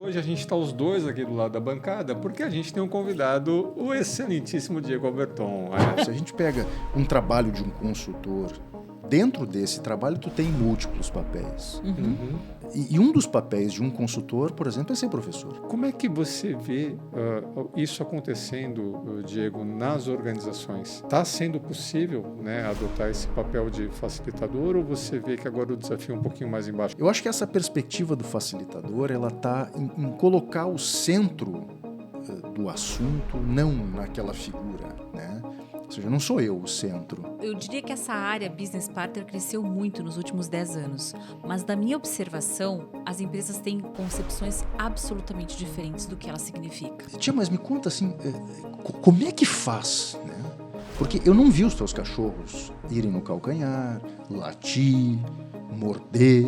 Hoje a gente está os dois aqui do lado da bancada porque a gente tem um convidado, o excelentíssimo Diego Alberton. Se a gente pega um trabalho de um consultor, dentro desse trabalho tu tem múltiplos papéis. E um dos papéis de um consultor, por exemplo, é ser professor. Como é que você vê isso acontecendo, Diego, nas organizações? Está sendo possível, né, adotar esse papel de facilitador ou você vê que agora o desafio é um pouquinho mais embaixo? Eu acho que essa perspectiva do facilitador, ela está em colocar o centro do assunto, não naquela figura, né? Ou seja, não sou eu o centro. Eu diria que essa área Business Partner cresceu muito nos últimos 10 anos, mas da minha observação, as empresas têm concepções absolutamente diferentes do que ela significa. Tia, mas me conta assim, como é que faz, né? Porque eu não vi os teus cachorros irem no calcanhar, latir, morder.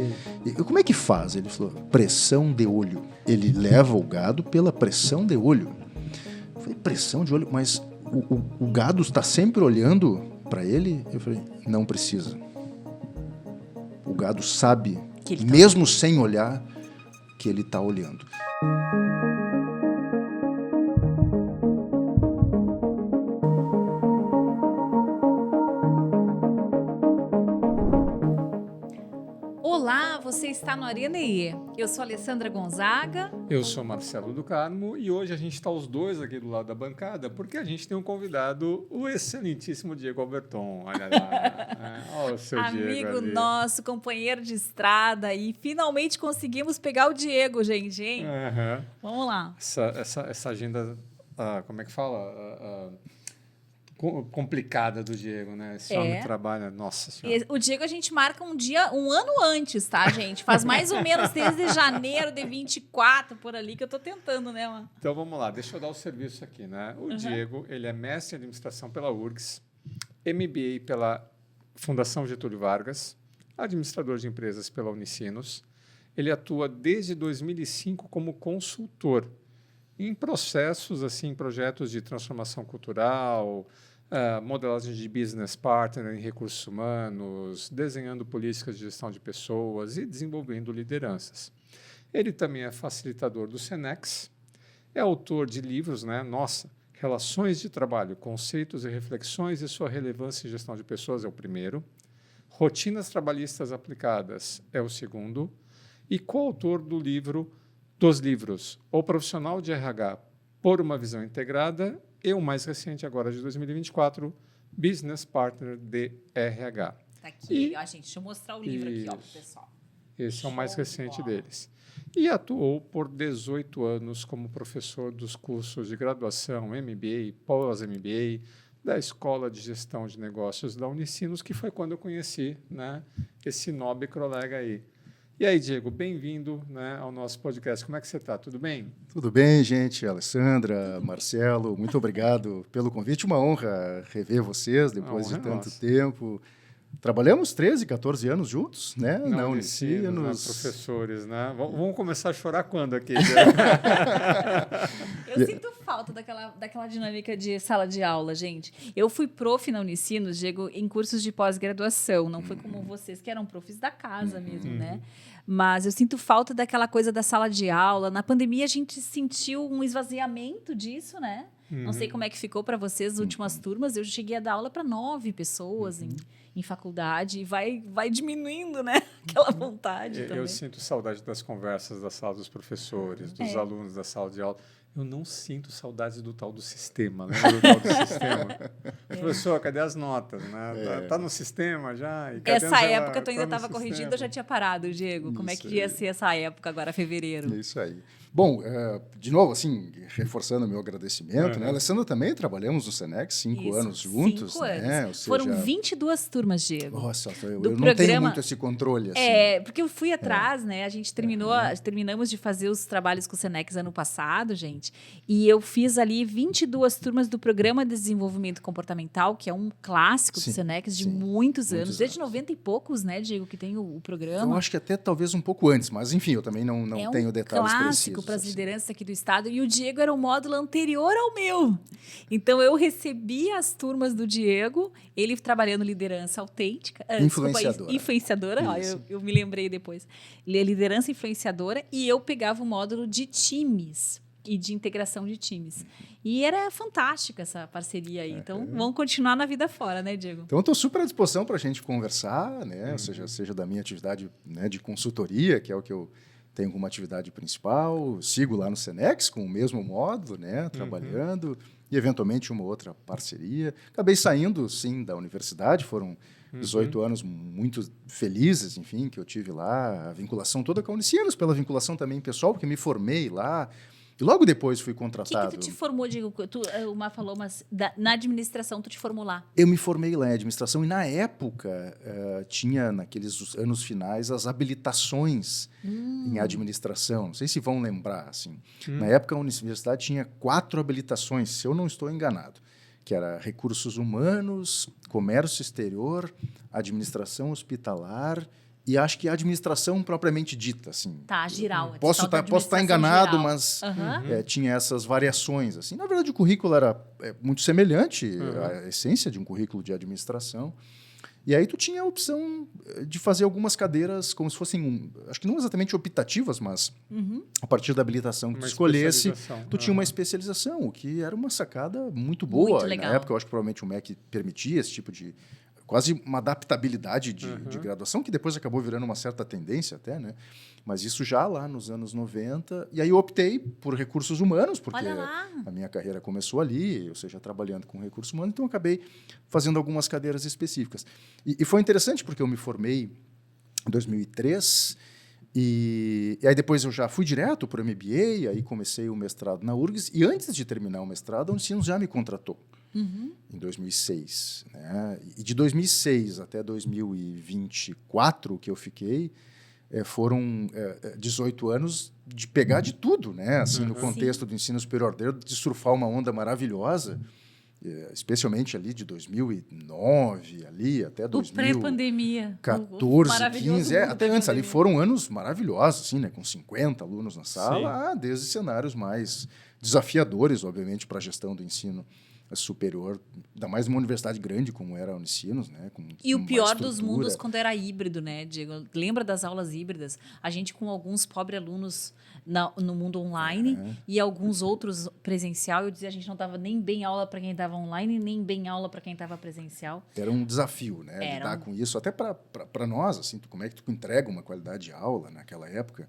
Como é que faz? Ele falou, pressão de olho. Ele leva o gado pela pressão de olho. Eu falei, pressão de olho? Mas o gado está sempre olhando para ele? Eu falei, não precisa. O gado sabe, que ele mesmo sem olhar, que ele está olhando. Olá, você está no Arena EE. Eu sou a Alessandra Gonzaga. Eu sou Marcelo do Carmo e hoje a gente está os dois aqui do lado da bancada porque a gente tem um convidado, o excelentíssimo Diego Alberton. Olha lá, olha o seu amigo Diego ali. Nosso, companheiro de estrada, e finalmente conseguimos pegar o Diego, gente, hein? Vamos lá. Essa agenda, como é que fala? Complicada do Diego, né? Esse homem trabalha, nossa senhora. O Diego a gente marca um ano antes, tá, gente? Faz mais ou menos desde janeiro de 24, por ali, que eu tô tentando, né, mano? Então, vamos lá, deixa eu dar o serviço aqui, né? O Diego, ele é mestre em administração pela URGS, MBA pela Fundação Getúlio Vargas, administrador de empresas pela Unicinos. Ele atua desde 2005 como consultor em processos, assim, projetos de transformação cultural, modelagem de business partner em recursos humanos, desenhando políticas de gestão de pessoas e desenvolvendo lideranças. Ele também é facilitador do Senex, é autor de livros, né? Relações de Trabalho, Conceitos e Reflexões e Sua Relevância em Gestão de Pessoas é o primeiro, Rotinas Trabalhistas Aplicadas é o segundo, e coautor dos livros O Profissional de RH por uma Visão Integrada e o mais recente, agora de 2024, Business Partner de RH. Tá aqui, ó, gente, deixa eu mostrar o livro aqui, ó, pro pessoal. Esse é o mais recente deles. E atuou por 18 anos como professor dos cursos de graduação, MBA, pós-MBA, da Escola de Gestão de Negócios da Unicinos, que foi quando eu conheci, né, esse nobre colega aí. E aí, Diego, bem-vindo, né, ao nosso podcast. Como é que você está? Tudo bem? Tudo bem, gente. Alessandra, Marcelo, muito obrigado pelo convite. Uma honra rever vocês depois de tanto tempo. Trabalhamos 13, 14 anos juntos, né? Na Unicinos, né? Professores, né? Vamos começar a chorar quando aqui? Eu sinto falta daquela dinâmica de sala de aula, gente. Eu fui prof na Unicinos, Diego, em cursos de pós-graduação. Não foi como vocês, que eram profs da casa mesmo, né? Mas eu sinto falta daquela coisa da sala de aula. Na pandemia, a gente sentiu um esvaziamento disso, né? Não sei como é que ficou para vocês as últimas turmas. Eu cheguei a dar aula para 9 pessoas em faculdade e vai diminuindo, né? Aquela vontade também. Eu sinto saudade das conversas da sala dos professores, dos alunos da sala de aula. Eu não sinto saudades do tal do sistema, né? Do tal do sistema. Professor, cadê as notas? Né? Tá no sistema já? E essa época tu ainda estava corrigindo, eu já tinha parado, Diego. Como é que ia ser essa época agora, fevereiro? Isso aí. Bom, de novo, assim, reforçando o meu agradecimento, né? Alessandra, também trabalhamos no Senex 5 anos juntos. 5 anos. Né? Ou seja, foram 22 turmas, Diego. Nossa, eu não tenho muito esse controle. Assim. Porque eu fui atrás, né? A gente terminamos de fazer os trabalhos com o Senex ano passado, gente. E eu fiz ali 22 turmas do Programa de Desenvolvimento Comportamental, que é um clássico do Senex de muitos anos. Desde 90 e poucos, né, Diego, que tem o programa. Eu acho que até talvez talvez um pouco antes, mas enfim, eu também não tenho detalhes precisos. Clássico para as assim. lideranças aqui do estado, e o Diego era um módulo anterior ao meu. Então eu recebi as turmas do Diego, ele trabalhando liderança autêntica, Influenciadora. Influenciadora, ó, eu me lembrei depois. Liderança influenciadora, e eu pegava o módulo de times e de integração de times. E era fantástica essa parceria aí. Então, vamos continuar na vida fora, né, Diego? Então, estou super à disposição para a gente conversar, né? Ou seja da minha atividade, né, de consultoria, que é o que eu tenho como atividade principal, sigo lá no Senex com o mesmo módulo, né, trabalhando, e eventualmente uma outra parceria. Acabei saindo, sim, da universidade, foram 18 anos muito felizes, enfim, que eu tive lá, a vinculação toda com a Unicinos, pela vinculação também pessoal, porque me formei lá. E logo depois fui O contratado. que tu te formou, Diego? O Mar falou, mas na administração tu te formou lá. Eu me formei lá em administração e, na época, tinha, naqueles anos finais, as habilitações em administração. Não sei se vão lembrar, assim. Na época, a universidade tinha 4 habilitações, se eu não estou enganado, que era recursos humanos, comércio exterior, administração hospitalar e acho que a administração propriamente dita, assim. Tá, geral. Posso estar enganado, geral. mas tinha essas variações, assim. Na verdade, o currículo era muito semelhante à essência de um currículo de administração. E aí tu tinha a opção de fazer algumas cadeiras como se fossem, acho que não exatamente optativas, mas a partir da habilitação que tu escolhesse, tu tinha uma especialização, o que era uma sacada muito boa. Muito legal. Na época, eu acho que provavelmente o MEC permitia esse tipo de quase uma adaptabilidade de graduação, que depois acabou virando uma certa tendência até, né? Mas isso já lá nos anos 90. E aí eu optei por recursos humanos, porque a minha carreira começou ali, ou seja, trabalhando com recursos humanos, então eu acabei fazendo algumas cadeiras específicas. E foi interessante, porque eu me formei em 2003, e aí depois eu já fui direto para o MBA, aí comecei o mestrado na URGS, e antes de terminar o mestrado, a Unicinos já me contratou. Em 2006. Né? E de 2006 até 2024, que eu fiquei, foram 18 anos de pegar de tudo, né? Assim, no contexto do ensino superior, de surfar uma onda maravilhosa, especialmente ali de 2009, ali até 2014, 15, até antes, ali foram anos maravilhosos, assim, né? Com 50 alunos na sala, desde cenários mais desafiadores, obviamente, para a gestão do ensino superior, ainda mais numa universidade grande como era a Unicinos, né? E o pior dos mundos quando era híbrido, né, Diego? Lembra das aulas híbridas? A gente com alguns pobres alunos no mundo online e alguns outros presencial. Eu dizia, a gente não dava nem bem aula para quem estava online, nem bem aula para quem estava presencial. Era um desafio, né? Lidar com isso, até para nós, assim, como é que tu entrega uma qualidade de aula naquela época,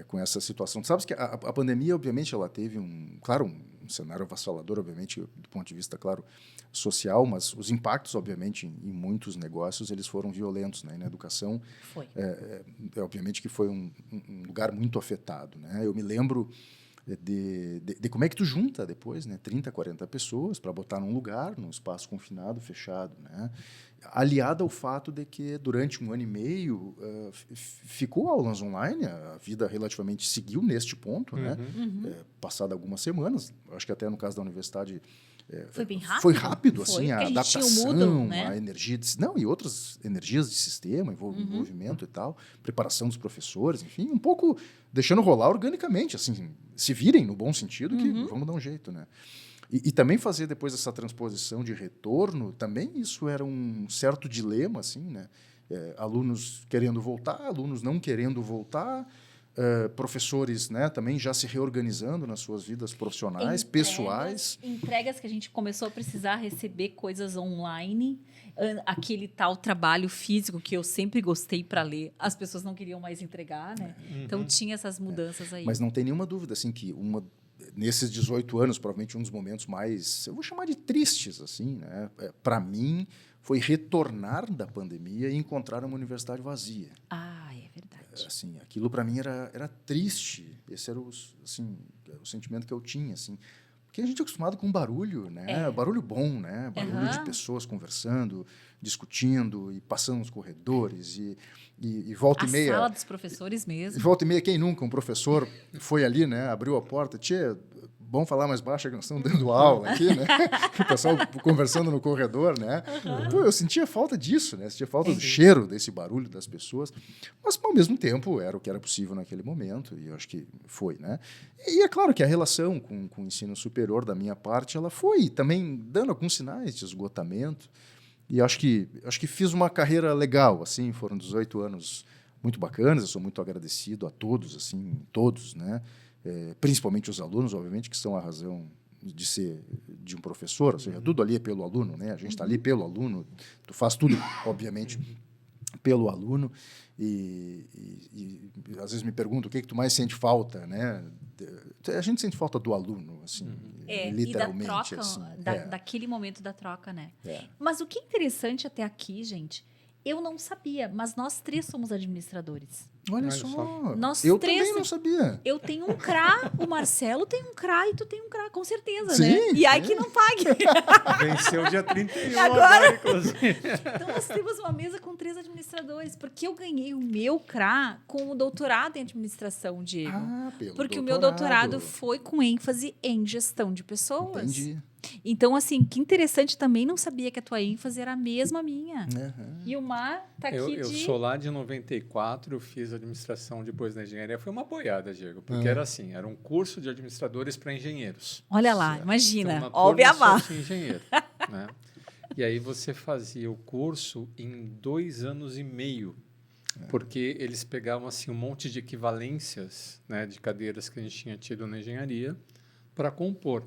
com essa situação. Tu sabes que a pandemia, obviamente, ela teve um cenário avassalador, obviamente, do ponto de vista, claro, social, mas os impactos, obviamente, em muitos negócios, eles foram violentos, né? E na educação, obviamente que foi um lugar muito afetado, né? Eu me lembro de como é que tu junta depois, né? 30, 40 pessoas para botar num lugar, num espaço confinado, fechado, né? Aliado ao fato de que durante 1 ano e meio ficou aulas online, a vida relativamente seguiu neste ponto, né? Passado algumas semanas, acho que até no caso da universidade foi bem rápido. Foi rápido, assim, a adaptação, a energia e outras energias de sistema, envolvimento e tal, preparação dos professores, enfim, um pouco deixando rolar organicamente, assim, se virem no bom sentido que vamos dar um jeito, né? E também fazer depois essa transposição de retorno, também isso era um certo dilema, assim, né? Alunos querendo voltar, alunos não querendo voltar, professores, né, também já se reorganizando nas suas vidas profissionais, pessoais. Entregas que a gente começou a precisar receber coisas online, aquele tal trabalho físico que eu sempre gostei para ler, as pessoas não queriam mais entregar, né? Então tinha essas mudanças aí. Mas não tem nenhuma dúvida, assim, que nesses 18 anos, provavelmente um dos momentos mais, eu vou chamar de tristes, assim, né? Para mim, foi retornar da pandemia e encontrar uma universidade vazia. Ah, é verdade. Assim, aquilo para mim era triste. Esse era o sentimento que eu tinha, assim. Porque a gente é acostumado com barulho, né? Barulho bom, né? Barulho de pessoas conversando, discutindo e passando nos corredores e volta e meia. A sala dos professores mesmo. Volta e meia, quem nunca? Um professor foi ali, né? Abriu a porta, bom falar mais baixo, que nós estamos dando aula aqui, né? O pessoal conversando no corredor, né? Pô, eu sentia falta disso, né? Sentia falta do cheiro desse barulho das pessoas, mas, ao mesmo tempo, era o que era possível naquele momento, e eu acho que foi, né? E é claro que a relação com o ensino superior, da minha parte, ela foi também dando alguns sinais de esgotamento, e acho que fiz uma carreira legal, assim, foram 18 anos muito bacanas, eu sou muito agradecido a todos, assim, todos, né? Principalmente os alunos, obviamente, que são a razão de ser de um professor, ou seja, tudo ali é pelo aluno, né? A gente está ali pelo aluno, tu faz tudo, obviamente, pelo aluno, e às vezes me pergunto o que tu mais sente falta, né? A gente sente falta do aluno, assim, literalmente. E da troca, assim, daquele momento da troca, né? É. Mas o que é interessante até aqui, gente, eu não sabia, mas nós 3 somos administradores. Olha Olha só, só. Nós eu 3 também não sabia. Eu tenho um CRA, o Marcelo tem um CRA e tu tem um CRA, com certeza, Sim, né? E aí sim. que não pague. Venceu dia 31 Agora- inclusive. Então, nós temos uma mesa com 3 administradores, porque eu ganhei o meu CRA com o doutorado em administração, Diego. Pelo Porque o meu doutorado foi com ênfase em gestão de pessoas. Entendi. Então, assim, que interessante, também não sabia que a tua ênfase era a mesma minha. Aham. E o Mar tá aqui Eu sou lá de 94, eu fiz administração depois da engenharia. Foi uma boiada, Diego, porque era assim, era um curso de administradores para engenheiros. Olha lá, Certo. imagina, Então, na ó o turma beabá. só tinha engenheiro, né? E aí você fazia o curso em 2 anos e meio, porque eles pegavam assim um monte de equivalências, né, de cadeiras que a gente tinha tido na engenharia para compor.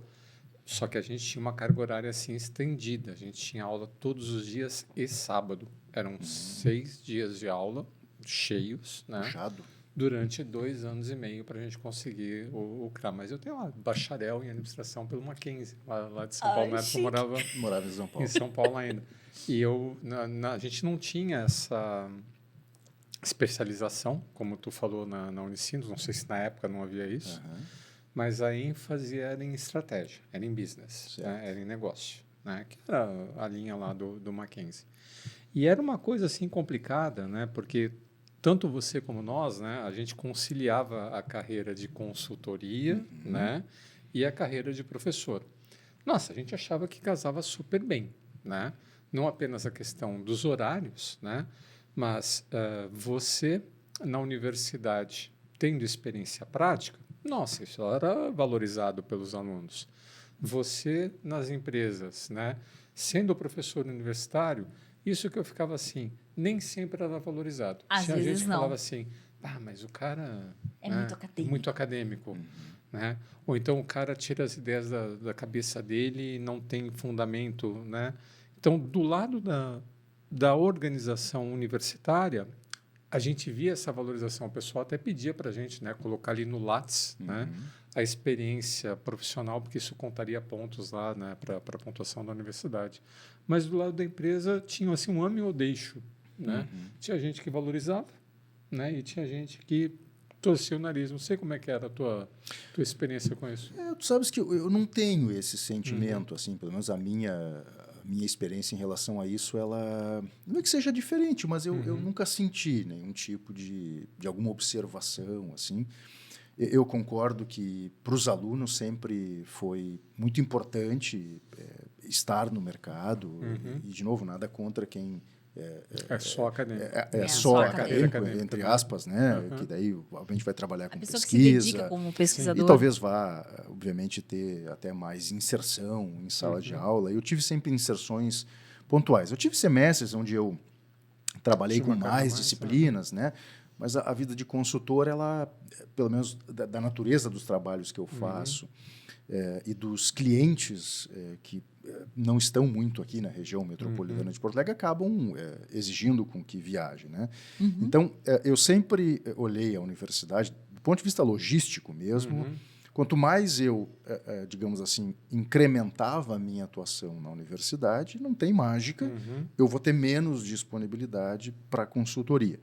Só que a gente tinha uma carga horária assim estendida. A gente tinha aula todos os dias e sábado. Eram 6 dias de aula cheios, né? Puxado. Durante 2 anos e meio para a gente conseguir o CRA. Mas eu tenho lá bacharel em administração pelo Mackenzie, lá de São Paulo. Na época eu Morava em São Paulo. em São Paulo ainda. E a gente não tinha essa especialização, como tu falou na Unicinos. Não sei se na época não havia isso. Aham. Mas a ênfase era em estratégia, era em business, né? Era em negócio, né? Que era a linha lá do Mackenzie. E era uma coisa assim complicada, né? Porque tanto você como nós, né? A gente conciliava a carreira de consultoria, né? E a carreira de professor. Nossa, a gente achava que casava super bem, né? Não apenas a questão dos horários, né? Mas você na universidade tendo experiência prática, nossa, isso era valorizado pelos alunos. Você, nas empresas, né, sendo professor universitário, isso que eu ficava assim, nem sempre era valorizado. Às Tinha vezes gente que não. falava assim, mas o cara É né, muito acadêmico. muito acadêmico. Né? Ou então o cara tira as ideias da cabeça dele e não tem fundamento. Né? Então, do lado da organização universitária, a gente via essa valorização. O pessoal até pedia para a gente, né, colocar ali no Lattes, né, a experiência profissional, porque isso contaria pontos lá, né, para a pontuação da universidade. Mas do lado da empresa tinha assim, um ame ou deixo. Né? Tinha gente que valorizava, né, e tinha gente que torcia o nariz. Não sei como é que era a tua experiência com isso. Tu sabes que eu não tenho esse sentimento, assim, pelo menos a minha experiência em relação a isso, ela não é que seja diferente, mas eu nunca senti nenhum tipo de alguma observação, assim. Eu concordo que para os alunos sempre foi muito importante estar no mercado e, de novo, nada contra quem É só acadêmico. só acadêmico, acadêmico, entre aspas, né? Que daí a gente vai trabalhar com A pessoa pesquisa. que se dedica como pesquisador. E talvez vá, obviamente, ter até mais inserção em sala de aula. Eu tive sempre inserções pontuais. Eu tive semestres onde eu trabalhei com mais disciplinas, né? Mas a vida de consultor, ela, pelo menos da natureza dos trabalhos que eu faço e dos clientes que não estão muito aqui na região metropolitana de Porto Alegre, acabam exigindo com que viaje, né? Então, eu sempre olhei a universidade, do ponto de vista logístico mesmo, quanto mais eu, digamos assim, incrementava a minha atuação na universidade, não tem mágica, eu vou ter menos disponibilidade para consultoria.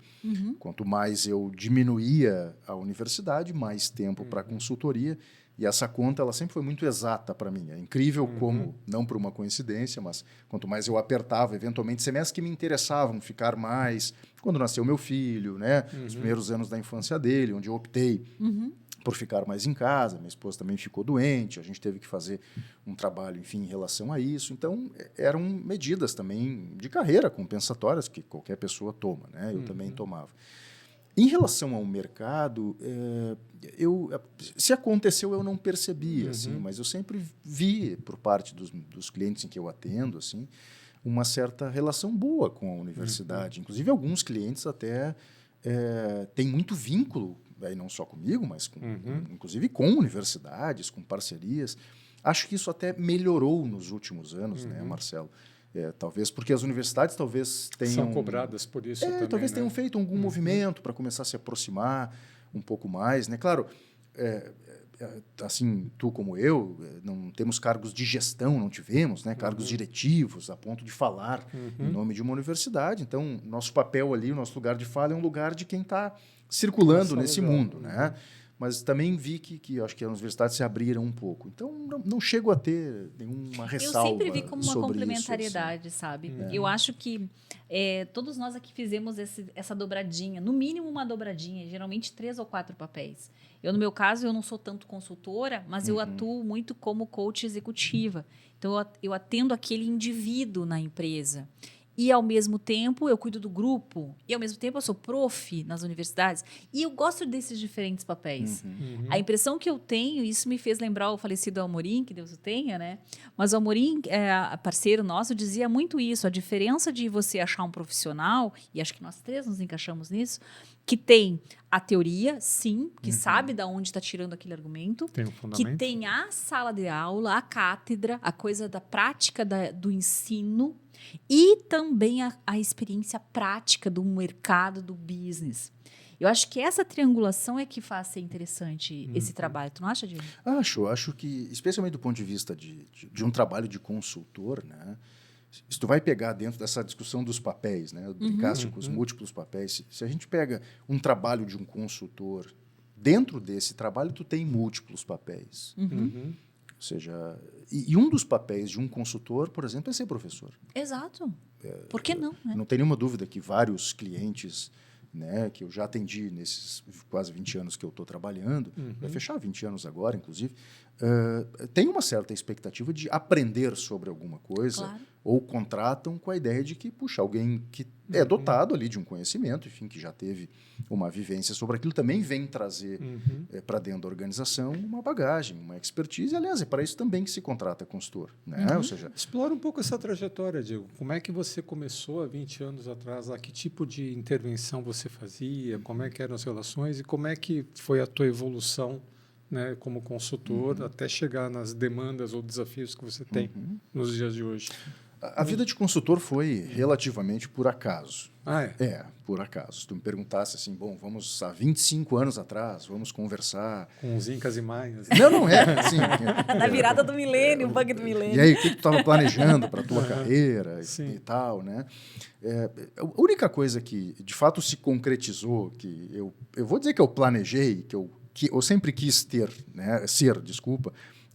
Quanto mais eu diminuía a universidade, mais tempo para consultoria. E essa conta ela sempre foi muito exata para mim. É incrível como, não por uma coincidência, mas quanto mais eu apertava, eventualmente, semestres que me interessavam ficar mais, quando nasceu meu filho, né? Os primeiros anos da infância dele, onde eu optei por ficar mais em casa, minha esposa também ficou doente, a gente teve que fazer um trabalho, enfim, em relação a isso. Então, eram medidas também de carreira compensatórias que qualquer pessoa toma, né? Eu também tomava. Em relação ao mercado, se aconteceu, eu não percebi, assim, mas eu sempre vi, por parte dos clientes em que eu atendo, assim, uma certa relação boa com a universidade. Inclusive, alguns clientes até têm muito vínculo, aí não só comigo, mas inclusive com universidades, com parcerias. Acho que isso até melhorou nos últimos anos, né, Marcelo? Talvez porque as universidades tenham... São cobradas por isso também, talvez né? tenham feito algum movimento para começar a se aproximar um pouco mais, né? Claro, assim, tu como eu, não temos cargos de gestão, não tivemos, né? Cargos diretivos, a ponto de falar em nome de uma universidade. Então, nosso papel ali, o nosso lugar de fala é um lugar de quem está circulando nesse mundo, né? Mas também vi que acho que as universidades se abriram um pouco. Então, não chego a ter nenhuma ressalva. Eu sempre vi como uma sobre complementariedade, isso, assim. sabe? Eu acho que todos nós aqui fizemos essa dobradinha, no mínimo uma dobradinha, geralmente 3 ou 4 papéis. No meu caso, eu não sou tanto consultora, mas eu atuo muito como coach executiva. Então, eu atendo aquele indivíduo na empresa. E, ao mesmo tempo, eu cuido do grupo. E, ao mesmo tempo, eu sou prof nas universidades. E eu gosto desses diferentes papéis. A impressão que eu tenho, isso me fez lembrar o falecido Amorim, que Deus o tenha, né? Mas o Amorim, parceiro nosso, dizia muito isso. A diferença de você achar um profissional, e acho que nós 3 nos encaixamos nisso, que tem a teoria, sim, que sabe de onde está tirando aquele argumento. Tem um fundamento. Que tem a sala de aula, a cátedra, a coisa da prática do ensino, e também a experiência prática do mercado, do business. Eu acho que essa triangulação é que faz ser interessante esse trabalho. Tu não acha, Diego? Acho que, especialmente do ponto de vista de um trabalho de consultor, né? Se tu vai pegar dentro dessa discussão dos papéis, né? Brincaste com os múltiplos papéis. Se a gente pega um trabalho de um consultor, dentro desse trabalho tu tem múltiplos papéis. Ou seja, e um dos papéis de um consultor, por exemplo, é ser professor. Exato. Por que não? Né? Não tem nenhuma dúvida que vários clientes, né, que eu já atendi nesses quase 20 anos que eu estou trabalhando, vai fechar 20 anos agora, inclusive, tem uma certa expectativa de aprender sobre alguma coisa, Claro. ou contratam com a ideia de que, puxa, alguém que é dotado ali de um conhecimento, enfim, que já teve uma vivência sobre aquilo, também vem trazer para dentro da organização uma bagagem, uma expertise. Aliás, é para isso também que se contrata consultor, né? Ou seja, Explora um pouco essa trajetória, Diego. Como é que você começou há 20 anos atrás? Que tipo de intervenção você fazia? Como é que eram as relações? E como é que foi a tua evolução, né, como consultor até chegar nas demandas ou desafios que você tem nos dias de hoje? a vida de consultor foi relativamente por acaso. Por acaso. Se tu me perguntasse assim, bom, vamos há 25 anos atrás, vamos conversar. Com os incas e maias. Não é. Assim, Na virada do milênio, o bug do milênio. E aí, o que tu estava planejando para a tua carreira e tal, né? A única coisa que, de fato, se concretizou, que eu vou dizer que eu planejei, que eu sempre quis ter, né,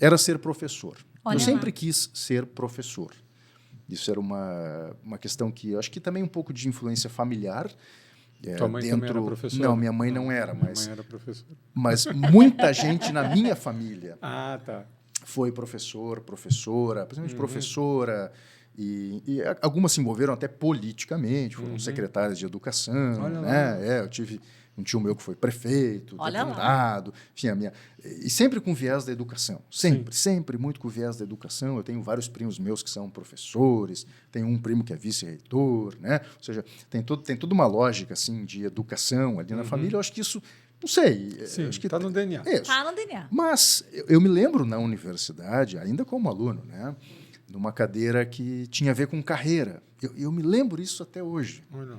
era ser professor. Olha eu lá. sempre quis ser professor. Isso era uma questão que eu acho que também um pouco de influência familiar. Tua mãe também era professora? Não, minha mãe não era, Minha mãe era professora. mas muita gente na minha família Tá. foi professora, principalmente professora, e algumas se envolveram até politicamente, foram secretárias de educação, Olha né? Eu tive um tio meu que foi prefeito, Olha deputado, enfim, e sempre com viés da educação, sempre muito com viés da educação. Eu tenho vários primos meus que são professores, tenho um primo que é vice-reitor, né? Ou seja, tem toda uma lógica assim de educação ali na família. Eu acho que isso, não sei, Sim, acho que está no DNA. Tá no DNA. Mas eu me lembro na universidade, ainda como aluno, né, numa cadeira que tinha a ver com carreira. Eu me lembro isso até hoje. Olha.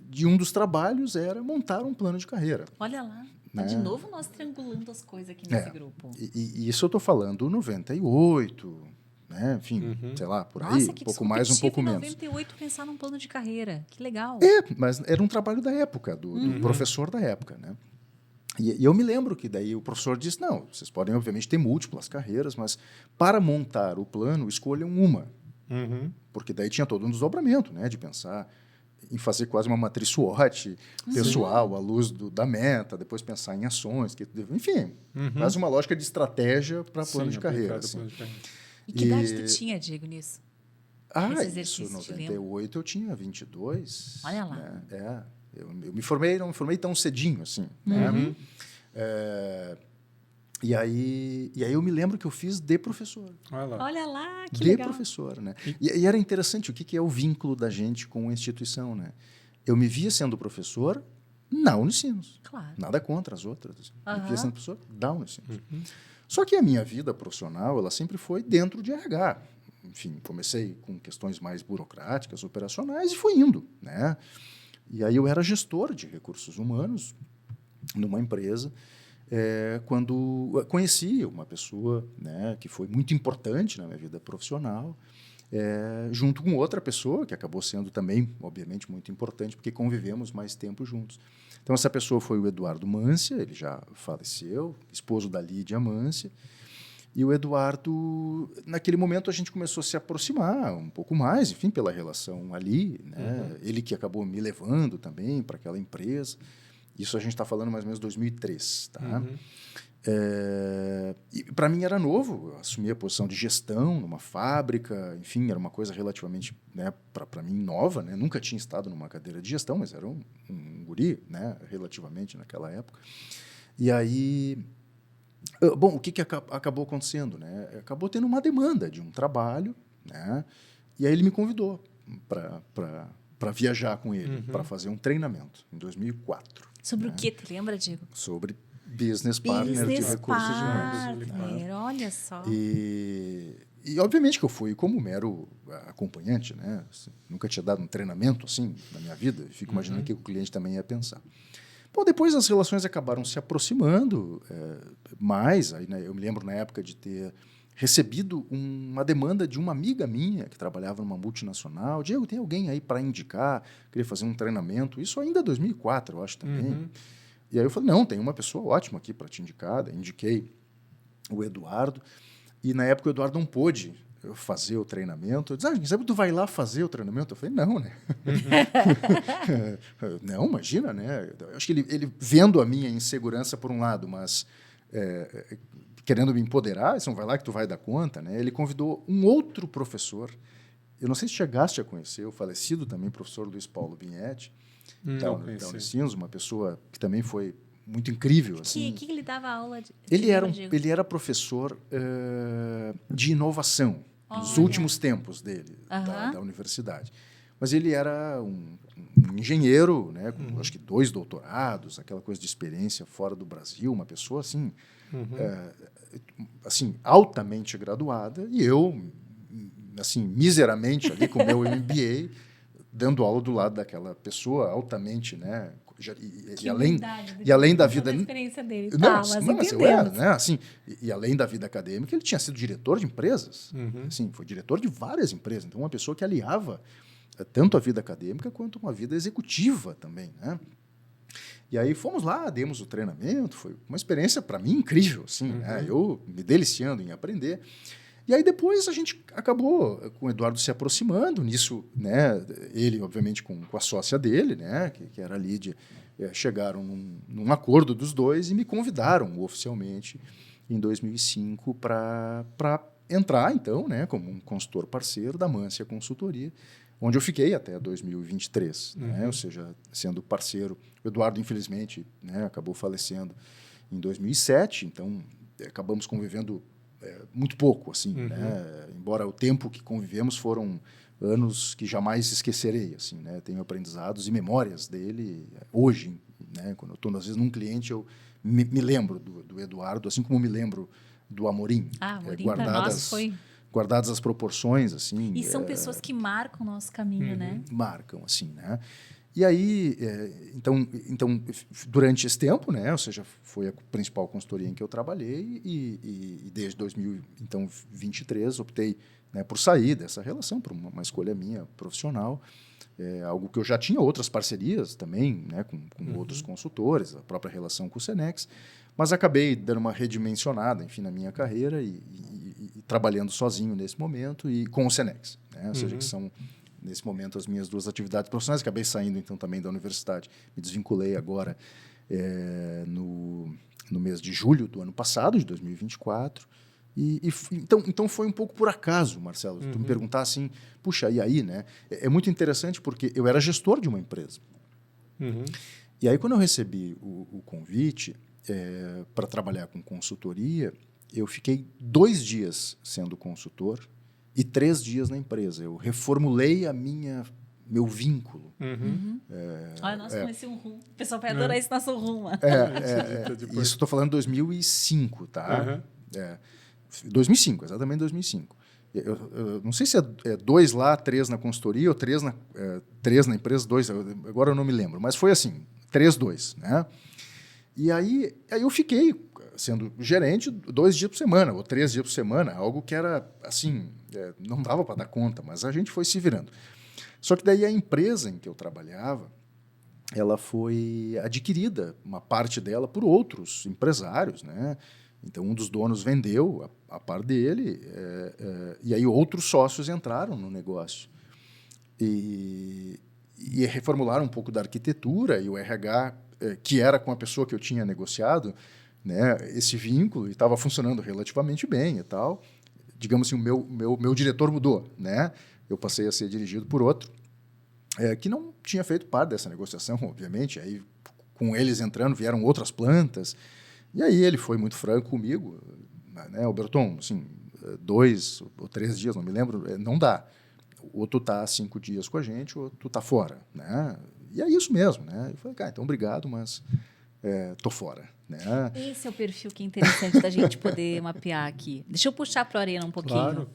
De um dos trabalhos era montar um plano de carreira. Olha lá. Tá Né? de novo nós triangulando as coisas aqui nesse grupo. E isso eu estou falando 98, né? Enfim, sei lá, por aí, Nossa, um que pouco mais, um pouco em menos. 98 pensar num plano de carreira. Que legal. Mas era um trabalho da época, do professor da época, né? E eu me lembro que daí o professor disse, não, vocês podem obviamente ter múltiplas carreiras, mas para montar o plano, escolham uma. Porque daí tinha todo um desdobramento, né, de pensar em fazer quase uma matriz SWOT pessoal, à luz da meta, depois pensar em ações, enfim, quase uma lógica de estratégia para plano de carreira. Assim. Plano de carreira. E que idade tu tinha, Diego, nisso? Esse Isso, exercício, em te lembra? 98 eu tinha 22. Olha lá. Né? Eu me formei, não me formei tão cedinho, assim. Né? E aí eu me lembro que eu fiz de professor. Olha lá, que de legal. professor, né? E era interessante o que é o vínculo da gente com a instituição, né? Eu me via sendo professor na Unicinos. Claro. Nada contra as outras. Me via sendo professor da Unicinos. Só que a minha vida profissional, ela sempre foi dentro de RH. Enfim, comecei com questões mais burocráticas, operacionais e fui indo, né? E aí eu era gestor de recursos humanos numa empresa, quando conheci uma pessoa, né, que foi muito importante na minha vida profissional, junto com outra pessoa que acabou sendo também, obviamente, muito importante, porque convivemos mais tempo juntos. Então, essa pessoa foi o Eduardo Mância, ele já faleceu, esposo da Lídia Mância. E o Eduardo, naquele momento, a gente começou a se aproximar um pouco mais, enfim, pela relação ali. Né? Ele que acabou me levando também para aquela empresa. Isso a gente está falando mais ou menos 2003. Tá? E para mim era novo, eu assumi a posição de gestão numa fábrica, enfim, era uma coisa relativamente, né, para mim, nova. Né? Nunca tinha estado numa cadeira de gestão, mas era um guri, né, relativamente naquela época. E aí... Bom, o que acabou acontecendo? Né? Acabou tendo uma demanda de um trabalho, né? E aí ele me convidou para viajar com ele, para fazer um treinamento, em 2004. Sobre né? o que, te lembra, Diego? Sobre Business Partner de recursos humanos. Olha só. E, obviamente, que eu fui como mero acompanhante, né? Assim, nunca tinha dado um treinamento assim na minha vida, fico imaginando o que o cliente também ia pensar. Bom, depois as relações acabaram se aproximando mais. Aí, né, eu me lembro na época de ter recebido uma demanda de uma amiga minha que trabalhava numa multinacional. Diego, tem alguém aí para indicar? Queria fazer um treinamento. Isso ainda em 2004, eu acho também. E aí eu falei, não, tem uma pessoa ótima aqui para te indicar. Indiquei o Eduardo. E na época o Eduardo não pôde fazer o treinamento. Eu disse, sabe, tu vai lá fazer o treinamento? Eu falei, não, né? Não, imagina, né? Eu acho que ele vendo a minha insegurança por um lado, mas querendo me empoderar, não vai lá que tu vai dar conta, né? Ele convidou um outro professor, eu não sei se chegaste a conhecer, o falecido também professor Luiz Paulo Binhetti, da Unicinos, uma pessoa que também foi muito incrível. Assim. Que ele dava aula de ele era professor de inovação, nos últimos tempos dele, da universidade. Mas ele era um engenheiro, né, com acho que 2 doutorados, aquela coisa de experiência fora do Brasil, uma pessoa assim, assim altamente graduada, e eu, assim, miseramente ali com o meu MBA, dando aula do lado daquela pessoa altamente, né, e além da vida, a experiência dele, mas né, assim, e além da vida acadêmica, ele tinha sido diretor de empresas, assim, foi diretor de várias empresas, então uma pessoa que aliava tanto a vida acadêmica quanto uma vida executiva também, né? E aí fomos lá, demos o treinamento, foi uma experiência para mim incrível, assim, né? Eu me deliciando em aprender. E aí depois a gente acabou com o Eduardo se aproximando nisso, né? Ele, obviamente, com a sócia dele, né? Que era a Lídia, chegaram num acordo dos dois e me convidaram oficialmente em 2005 para entrar, então, né? Como um consultor parceiro da Mância Consultoria, onde eu fiquei até 2023, né? Ou seja, sendo parceiro. O Eduardo, infelizmente, né? Acabou falecendo em 2007, então acabamos convivendo muito pouco, assim, né? Embora o tempo que convivemos foram anos que jamais esquecerei, assim, né? Tenho aprendizados e memórias dele hoje, né? Quando eu estou às vezes num cliente, eu me lembro do Eduardo, assim como me lembro do Amorim. Amorim para nós foi guardadas as proporções, assim. E são pessoas que marcam o nosso caminho, né? Marcam, assim, né? E aí, então, durante esse tempo, né, ou seja, foi a principal consultoria em que eu trabalhei e desde 2023 optei, né, por sair dessa relação, por uma escolha minha profissional, algo que eu já tinha outras parcerias também, né, com outros consultores, a própria relação com o Senex, mas acabei dando uma redimensionada, enfim, na minha carreira e trabalhando sozinho nesse momento e com o Senex, né, ou seja, que são nesse momento, as minhas 2 atividades profissionais. Acabei saindo, então, também da universidade. Me desvinculei agora no mês de julho do ano passado, de 2024. Então foi um pouco por acaso, Marcelo. Tu me perguntar assim, puxa, e aí, né? É muito interessante porque eu era gestor de uma empresa. E aí, quando eu recebi o convite para trabalhar com consultoria, eu fiquei 2 dias sendo consultor e 3 dias na empresa. Eu reformulei meu vínculo. Olha, nós conhecemos um rum. O pessoal vai adorar esse nosso rum. Isso estou falando de 2005, tá? 2005, exatamente 2005. Eu não sei se é 2 lá, 3 na consultoria, ou 3 na empresa, 2, agora eu não me lembro, mas foi assim, 3, 2, né? E aí eu fiquei sendo gerente 2 dias por semana, ou 3 dias por semana, algo que era assim, não dava para dar conta, mas a gente foi se virando. Só que daí a empresa em que eu trabalhava, ela foi adquirida, uma parte dela, por outros empresários, né? Então, um dos donos vendeu a par dele, e aí outros sócios entraram no negócio. E reformularam um pouco da arquitetura, e o RH, que era com a pessoa que eu tinha negociado, né, esse vínculo, e estava funcionando relativamente bem e tal. Digamos assim, o meu diretor mudou, né? Eu passei a ser dirigido por outro, que não tinha feito parte dessa negociação, obviamente. Aí, com eles entrando, vieram outras plantas. E aí ele foi muito franco comigo, né? Berton, assim, 2 ou 3 dias, não me lembro, não dá. Ou tu tá 5 dias com a gente, ou tu tá fora, né? E é isso mesmo, né? Eu falei, cara, então obrigado, mas tô fora, né? Esse é o perfil que é interessante da gente poder mapear aqui. Deixa eu puxar para a arena um pouquinho. Claro.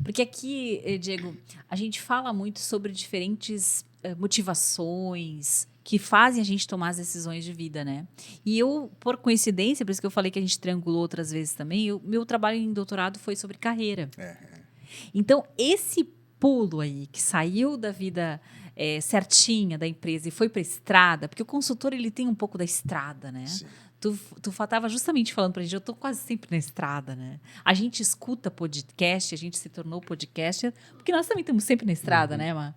Porque aqui, Diego, a gente fala muito sobre diferentes motivações que fazem a gente tomar as decisões de vida, né? E eu, por coincidência, por isso que eu falei que a gente triangulou outras vezes também, meu trabalho em doutorado foi sobre carreira. Então, esse pulo aí, que saiu da vida certinha da empresa e foi para a estrada, porque o consultor ele tem um pouco da estrada, né? Sim. Tu estava justamente falando para a gente, eu estou quase sempre na estrada, né? A gente escuta podcast, a gente se tornou podcaster, porque nós também estamos sempre na estrada, né, Mar?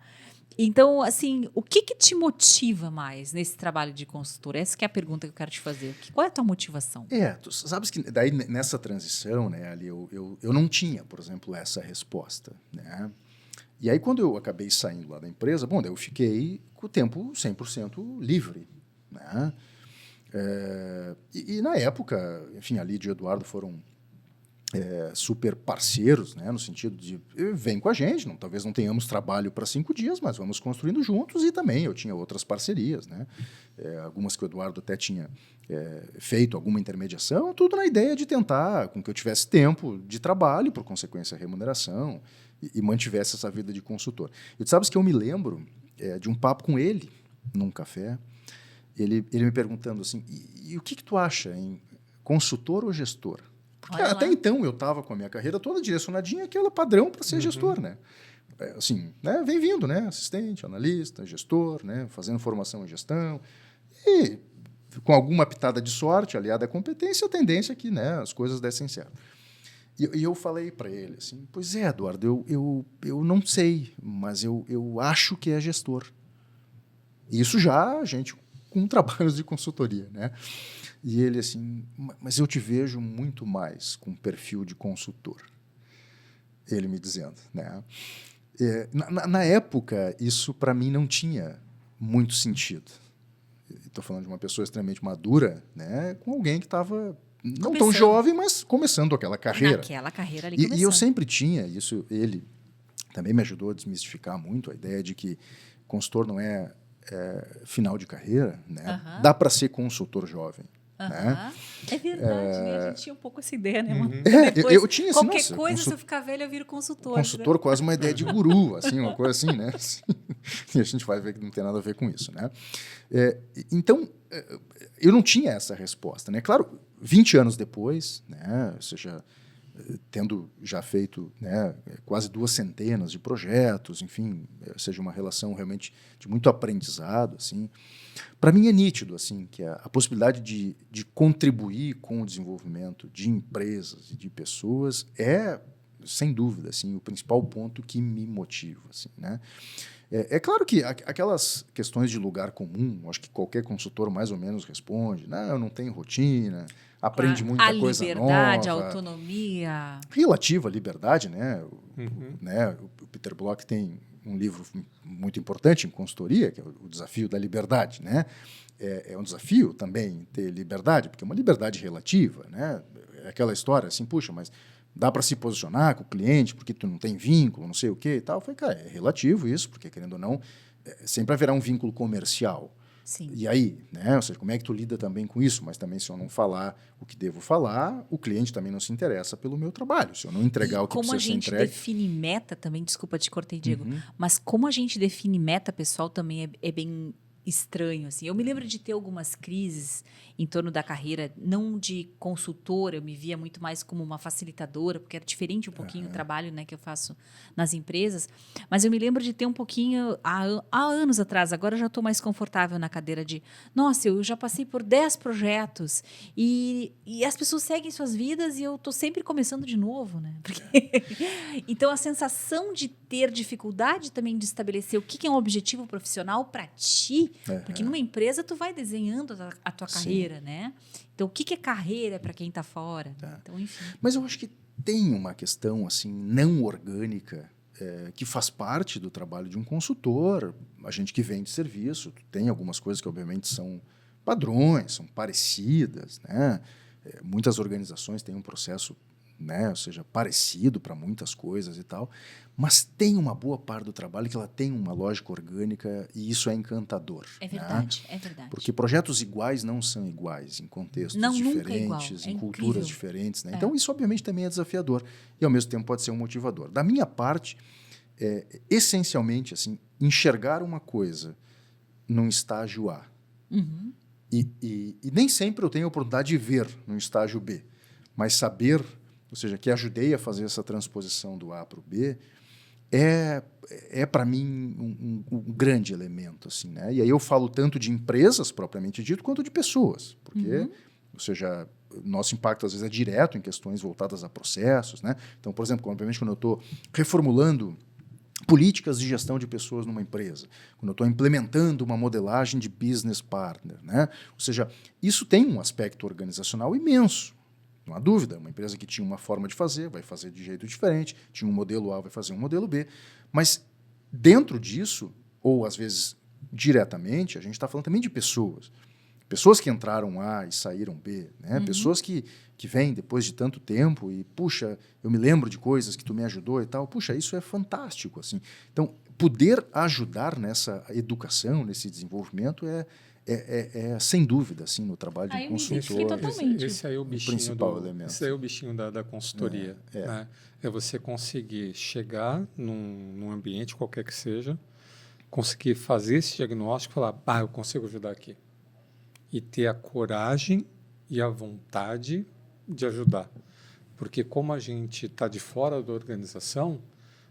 Então, assim, o que te motiva mais nesse trabalho de consultor? Essa que é a pergunta que eu quero te fazer. Qual é a tua motivação? Tu sabes que daí nessa transição, né, ali eu não tinha, por exemplo, essa resposta, né? E aí quando eu acabei saindo lá da empresa, bom, daí eu fiquei com o tempo 100% livre, né? E na época, enfim, a Lídia e o Eduardo foram super parceiros, né, no sentido de vem com a gente, talvez não tenhamos trabalho para 5 dias, mas vamos construindo juntos. E também eu tinha outras parcerias, né, algumas que o Eduardo até tinha feito alguma intermediação, tudo na ideia de tentar com que eu tivesse tempo de trabalho, por consequência remuneração, e mantivesse essa vida de consultor. E tu sabes que eu me lembro de um papo com ele num café, ele me perguntando assim, e o que tu acha, em consultor ou gestor? Porque até então eu estava com a minha carreira toda direcionadinha àquela padrão para ser gestor, né? Assim, né? Vem vindo, né? Assistente, analista, gestor, né? Fazendo formação em gestão. E com alguma pitada de sorte, aliada à competência, a tendência é que, né, as coisas dessem certo. E eu falei para ele assim, pois é, Eduardo, eu não sei, mas eu acho que é gestor. Isso já a gente com trabalhos de consultoria, né? E ele assim, mas eu te vejo muito mais com perfil de consultor. Ele me dizendo, né? Na época, isso para mim não tinha muito sentido. Estou falando de uma pessoa extremamente madura, né? Com alguém que estava não tão jovem, mas começando aquela carreira. Naquela carreira ali começando. E eu sempre tinha isso. Ele também me ajudou a desmistificar muito a ideia de que consultor não é final de carreira, né? Dá para ser consultor jovem. Né? É verdade, né? A gente tinha um pouco essa ideia, né, mano? Eu tinha assim, qualquer coisa, se eu ficar velho, eu viro consultor. Consultor, quase uma ideia de guru, assim, uma coisa assim, né? E a gente vai ver que não tem nada a ver com isso, né? Então, eu não tinha essa resposta, né? Claro, 20 anos depois, né? Ou seja, tendo já feito, né, quase 200 de projetos, enfim, seja uma relação realmente de muito aprendizado, assim, para mim é nítido assim que a possibilidade de contribuir com o desenvolvimento de empresas e de pessoas é sem dúvida, assim, o principal ponto que me motiva, assim, né? É claro que aquelas questões de lugar comum, acho que qualquer consultor mais ou menos responde, não, eu não tenho rotina, aprende muita coisa nova. A liberdade, a autonomia. Relativa à liberdade, né? Uhum. O Peter Block tem um livro muito importante em consultoria, que é o Desafio da Liberdade, né? É um desafio também ter liberdade, porque é uma liberdade relativa, né? É aquela história assim, puxa, mas dá para se posicionar com o cliente porque tu não tem vínculo, não sei o quê e tal. Eu falei, cara, é relativo isso, porque querendo ou não, sempre haverá um vínculo comercial. Sim. E aí, né? Ou seja, como é que tu lida também com isso? Mas também se eu não falar o que devo falar, o cliente também não se interessa pelo meu trabalho. Se eu não entregar o que precisa ser entregue... Como a gente define meta também, desculpa, te cortei, Diego, mas como a gente define meta, pessoal, também é bem estranho, assim. Eu me lembro de ter algumas crises em torno da carreira, não de consultora, eu me via muito mais como uma facilitadora, porque era diferente um pouquinho o trabalho, né, que eu faço nas empresas, mas eu me lembro de ter um pouquinho, há anos atrás, agora eu já estou mais confortável na cadeira de, nossa, eu já passei por 10 projetos e as pessoas seguem suas vidas e eu estou sempre começando de novo, né? Porque... Então, a sensação de ter dificuldade também de estabelecer o que é um objetivo profissional para ti, porque numa empresa tu vai desenhando a tua carreira, né? Então, o que é carreira para quem está fora? Então, enfim. Mas eu acho que tem uma questão assim não orgânica que faz parte do trabalho de um consultor, a gente que vende serviço, tem algumas coisas que obviamente são padrões, são parecidas, né? Muitas organizações têm um processo, né, ou seja, parecido para muitas coisas e tal, mas tem uma boa parte do trabalho que ela tem uma lógica orgânica e isso é encantador. É verdade, né? é verdade. Porque projetos iguais não são iguais em contextos diferentes, em culturas diferentes. Né? Então, isso obviamente também é desafiador e ao mesmo tempo pode ser um motivador. Da minha parte, essencialmente, assim, enxergar uma coisa num estágio A e nem sempre eu tenho a oportunidade de ver num estágio B, mas saber, ou seja, que ajudei a fazer essa transposição do A para o B, é para mim um grande elemento. Assim, né? E aí eu falo tanto de empresas, propriamente dito, quanto de pessoas. Porque, ou seja, nosso impacto às vezes é direto em questões voltadas a processos. Né? Então, por exemplo, obviamente, quando eu estou reformulando políticas de gestão de pessoas numa empresa, quando eu estou implementando uma modelagem de business partner. Né? Ou seja, isso tem um aspecto organizacional imenso. Não há dúvida, uma empresa que tinha uma forma de fazer, vai fazer de jeito diferente, tinha um modelo A, vai fazer um modelo B, mas dentro disso, ou às vezes diretamente, a gente está falando também de pessoas. Pessoas que entraram A e saíram B, né? Pessoas que vêm depois de tanto tempo e, puxa, eu me lembro de coisas que tu me ajudou e tal, puxa, isso é fantástico. Assim. Então, poder ajudar nessa educação, nesse desenvolvimento sem dúvida, assim, no trabalho de um consultor. Totalmente. Esse aí é o bichinho principal elemento. Esse aí é o bichinho da consultoria. Né? É você conseguir chegar num ambiente qualquer que seja, conseguir fazer esse diagnóstico e falar, eu consigo ajudar aqui. E ter a coragem e a vontade de ajudar. Porque como a gente está de fora da organização,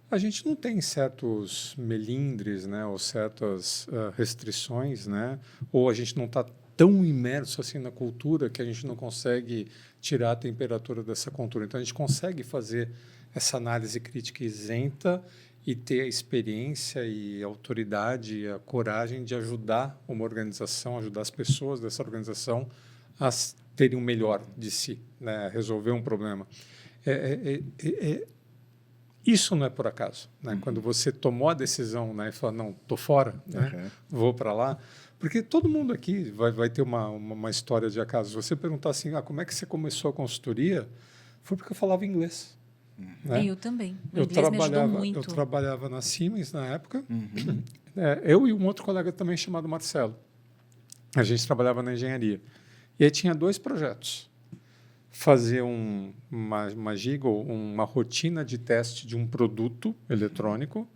a gente não tem certos melindres, né, ou certas restrições, né, ou a gente não está tão imerso assim na cultura que a gente não consegue tirar a temperatura dessa cultura. Então, a gente consegue fazer essa análise crítica isenta e ter a experiência e a autoridade e a coragem de ajudar uma organização, ajudar as pessoas dessa organização a terem o melhor de si, né, a resolver um problema. Isso não é por acaso. Né? Quando você tomou a decisão, né, e falou, não, estou fora, né? Vou para lá. Porque todo mundo aqui vai ter uma história de acaso. Se você perguntar assim, como é que você começou a consultoria? Foi porque eu falava inglês. Né? Eu também. O inglês me ajudou muito. Eu trabalhava na Siemens na época. Eu e um outro colega também chamado Marcelo. A gente trabalhava na engenharia. E aí tinha 2 projetos. Fazer uma Giggle, uma rotina de teste de um produto eletrônico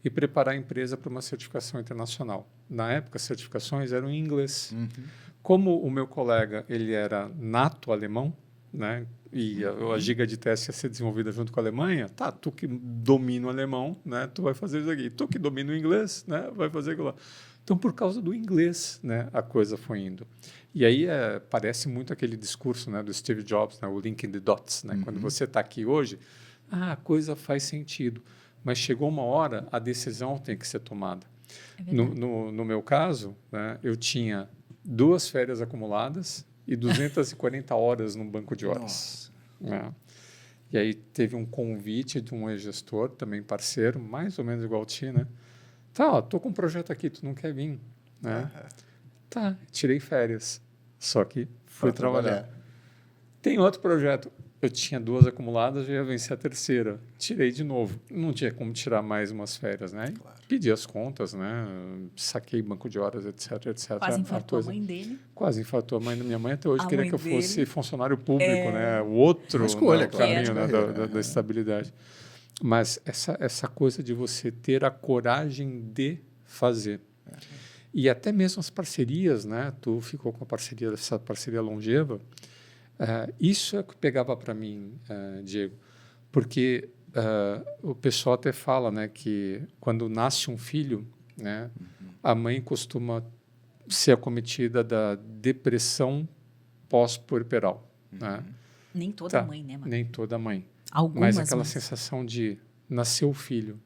e preparar a empresa para uma certificação internacional. Na época, as certificações eram em inglês. Como o meu colega ele era nato alemão, né, e a giga de teste ia ser desenvolvida junto com a Alemanha, tu que domina o alemão, né, tu vai fazer isso aqui. Tu que domina o inglês, né, vai fazer aquilo lá. Então, por causa do inglês, né, a coisa foi indo. E aí parece muito aquele discurso, né, do Steve Jobs, né, o Linking the Dots. Né? Quando você está aqui hoje, a coisa faz sentido. Mas chegou uma hora, a decisão tem que ser tomada. É No meu caso, né, eu tinha 2 férias acumuladas e 240 horas num banco de horas. Né? E aí teve um convite de um ex-gestor, também parceiro, mais ou menos igual a ti, né? Tá, ó, tô com um projeto aqui, tu não quer vir, né? Tá, tirei férias, só que fui trabalhar. Tem outro projeto, eu tinha 2 acumuladas, já ia vencer a terceira, tirei de novo. Não tinha como tirar mais umas férias, né? Pedi as contas, né? Saquei banco de horas, etc, etc. Quase infartou a mãe dele. Quase infartou a mãe da minha mãe. Até hoje A queria mãe que eu fosse dele. funcionário público, né? O outro, Uma escolha, né? O caminho, né? claro. Da estabilidade. Mas essa coisa de você ter a coragem de fazer. E até mesmo as parcerias, né? Tu ficou com a parceria, essa parceria longeva. Isso é o que pegava para mim, Diego, porque o pessoal até fala, né, que quando nasce um filho, né, a mãe costuma ser acometida da depressão pós-puerperal. Né? Nem toda mãe, né, mãe? Nem toda mãe. Algumas Mas aquela mães. sensação de nasceu o filho.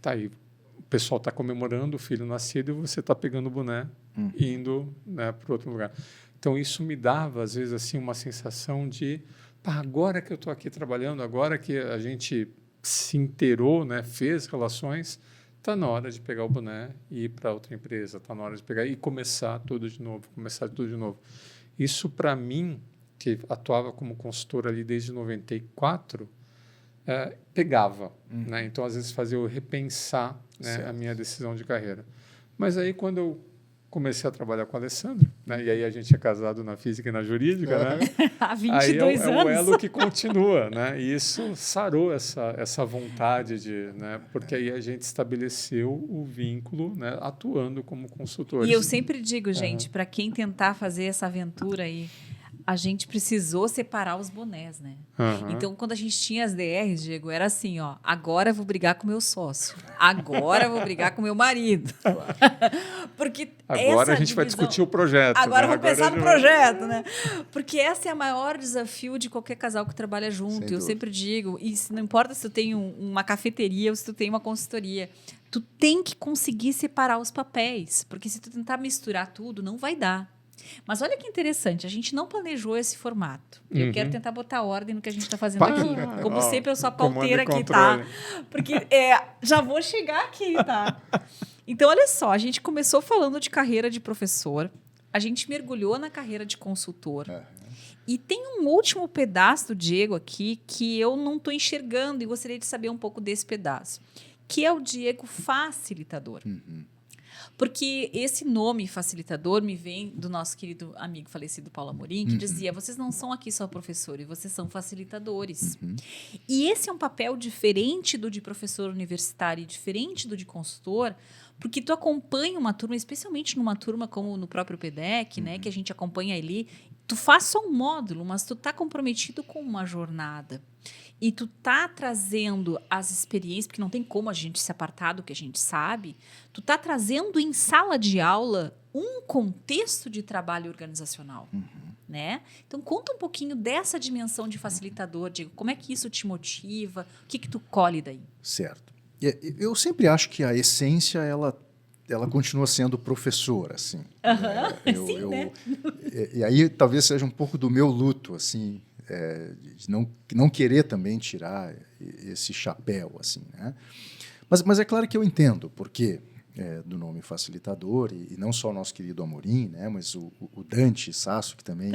Tá aí. O pessoal está comemorando o filho nascido e você está pegando o boné e indo, né, para outro lugar. Então, isso me dava, às vezes, assim, uma sensação de agora que eu estou aqui trabalhando, agora que a gente se inteirou, né, fez relações, está na hora de pegar o boné e ir para outra empresa, está na hora de pegar e começar tudo de novo, Isso, para mim, que atuava como consultor ali desde 94, pegava. Né? Então, às vezes, fazia eu repensar, né, a minha decisão de carreira. Mas aí, quando eu comecei a trabalhar com o Alessandro, né? E aí a gente é casado na física e na jurídica, né? Há 22 aí anos. o elo que continua, né? E isso sarou essa vontade de, né? Porque aí a gente estabeleceu o vínculo, né? Atuando como consultores. E eu sempre digo, gente, para quem tentar fazer essa aventura aí, a gente precisou separar os bonés, né? Então, quando a gente tinha as DRs, Diego, era assim, ó, agora eu vou brigar com meu sócio, agora eu vou brigar com meu marido. Porque agora essa a gente vai divisão... discutir o projeto. Agora né? vamos pensar no projeto, né? Porque esse é o maior desafio de qualquer casal que trabalha junto. Eu sempre digo, e não importa se tu tem uma cafeteria ou se tu tem uma consultoria, tu tem que conseguir separar os papéis, porque se tu tentar misturar tudo, não vai dar. Mas olha que interessante, a gente não planejou esse formato. Eu quero tentar botar ordem no que a gente está fazendo aqui. Como sempre, eu sou a pauteira aqui, tá? Porque já vou chegar aqui, tá? Então, olha só, a gente começou falando de carreira de professor, a gente mergulhou na carreira de consultor. E tem um último pedaço do Diego aqui que eu não estou enxergando e gostaria de saber um pouco desse pedaço, que é o Diego facilitador. Porque esse nome facilitador me vem do nosso querido amigo falecido Paulo Amorim, que dizia, vocês não são aqui só professores, vocês são facilitadores. E esse é um papel diferente do de professor universitário e diferente do de consultor, porque tu acompanha uma turma, especialmente numa turma como no próprio PDEC, né, que a gente acompanha ali, tu faz só um módulo, mas tu tá comprometido com uma jornada. E tu tá trazendo as experiências, porque não tem como a gente se apartar do que a gente sabe, tu tá trazendo em sala de aula um contexto de trabalho organizacional, né? Então, conta um pouquinho dessa dimensão de facilitador, Diego. Como é que isso te motiva? O que tu colhe daí? Certo. Eu sempre acho que a essência, ela continua sendo professor, assim. Sim, né? E aí, talvez seja um pouco do meu luto, assim, de não querer também tirar esse chapéu, assim, né? Mas é claro que eu entendo porque do nome facilitador, e não só o nosso querido Amorim, né? Mas o Dante Sasso, que também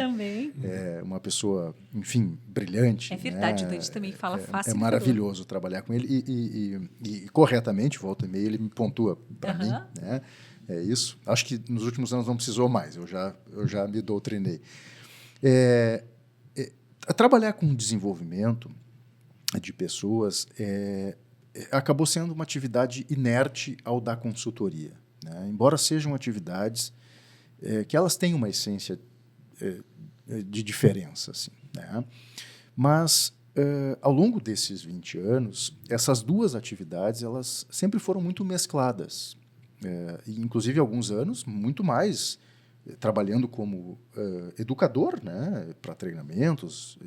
é uma pessoa, enfim, brilhante. É verdade, né? o Dante também fala facilitador. É maravilhoso trabalhar com ele e corretamente, volta e meia, ele me pontua para mim, né? É isso. Acho que nos últimos anos não precisou mais, eu já me doutrinei. Trabalhar com desenvolvimento de pessoas acabou sendo uma atividade inerte ao da consultoria, né? Embora sejam atividades que elas têm uma essência de diferença, assim, né? Mas, ao longo desses 20 anos, essas duas atividades elas sempre foram muito mescladas. E, inclusive, alguns anos, muito mais trabalhando como educador, né, para treinamentos,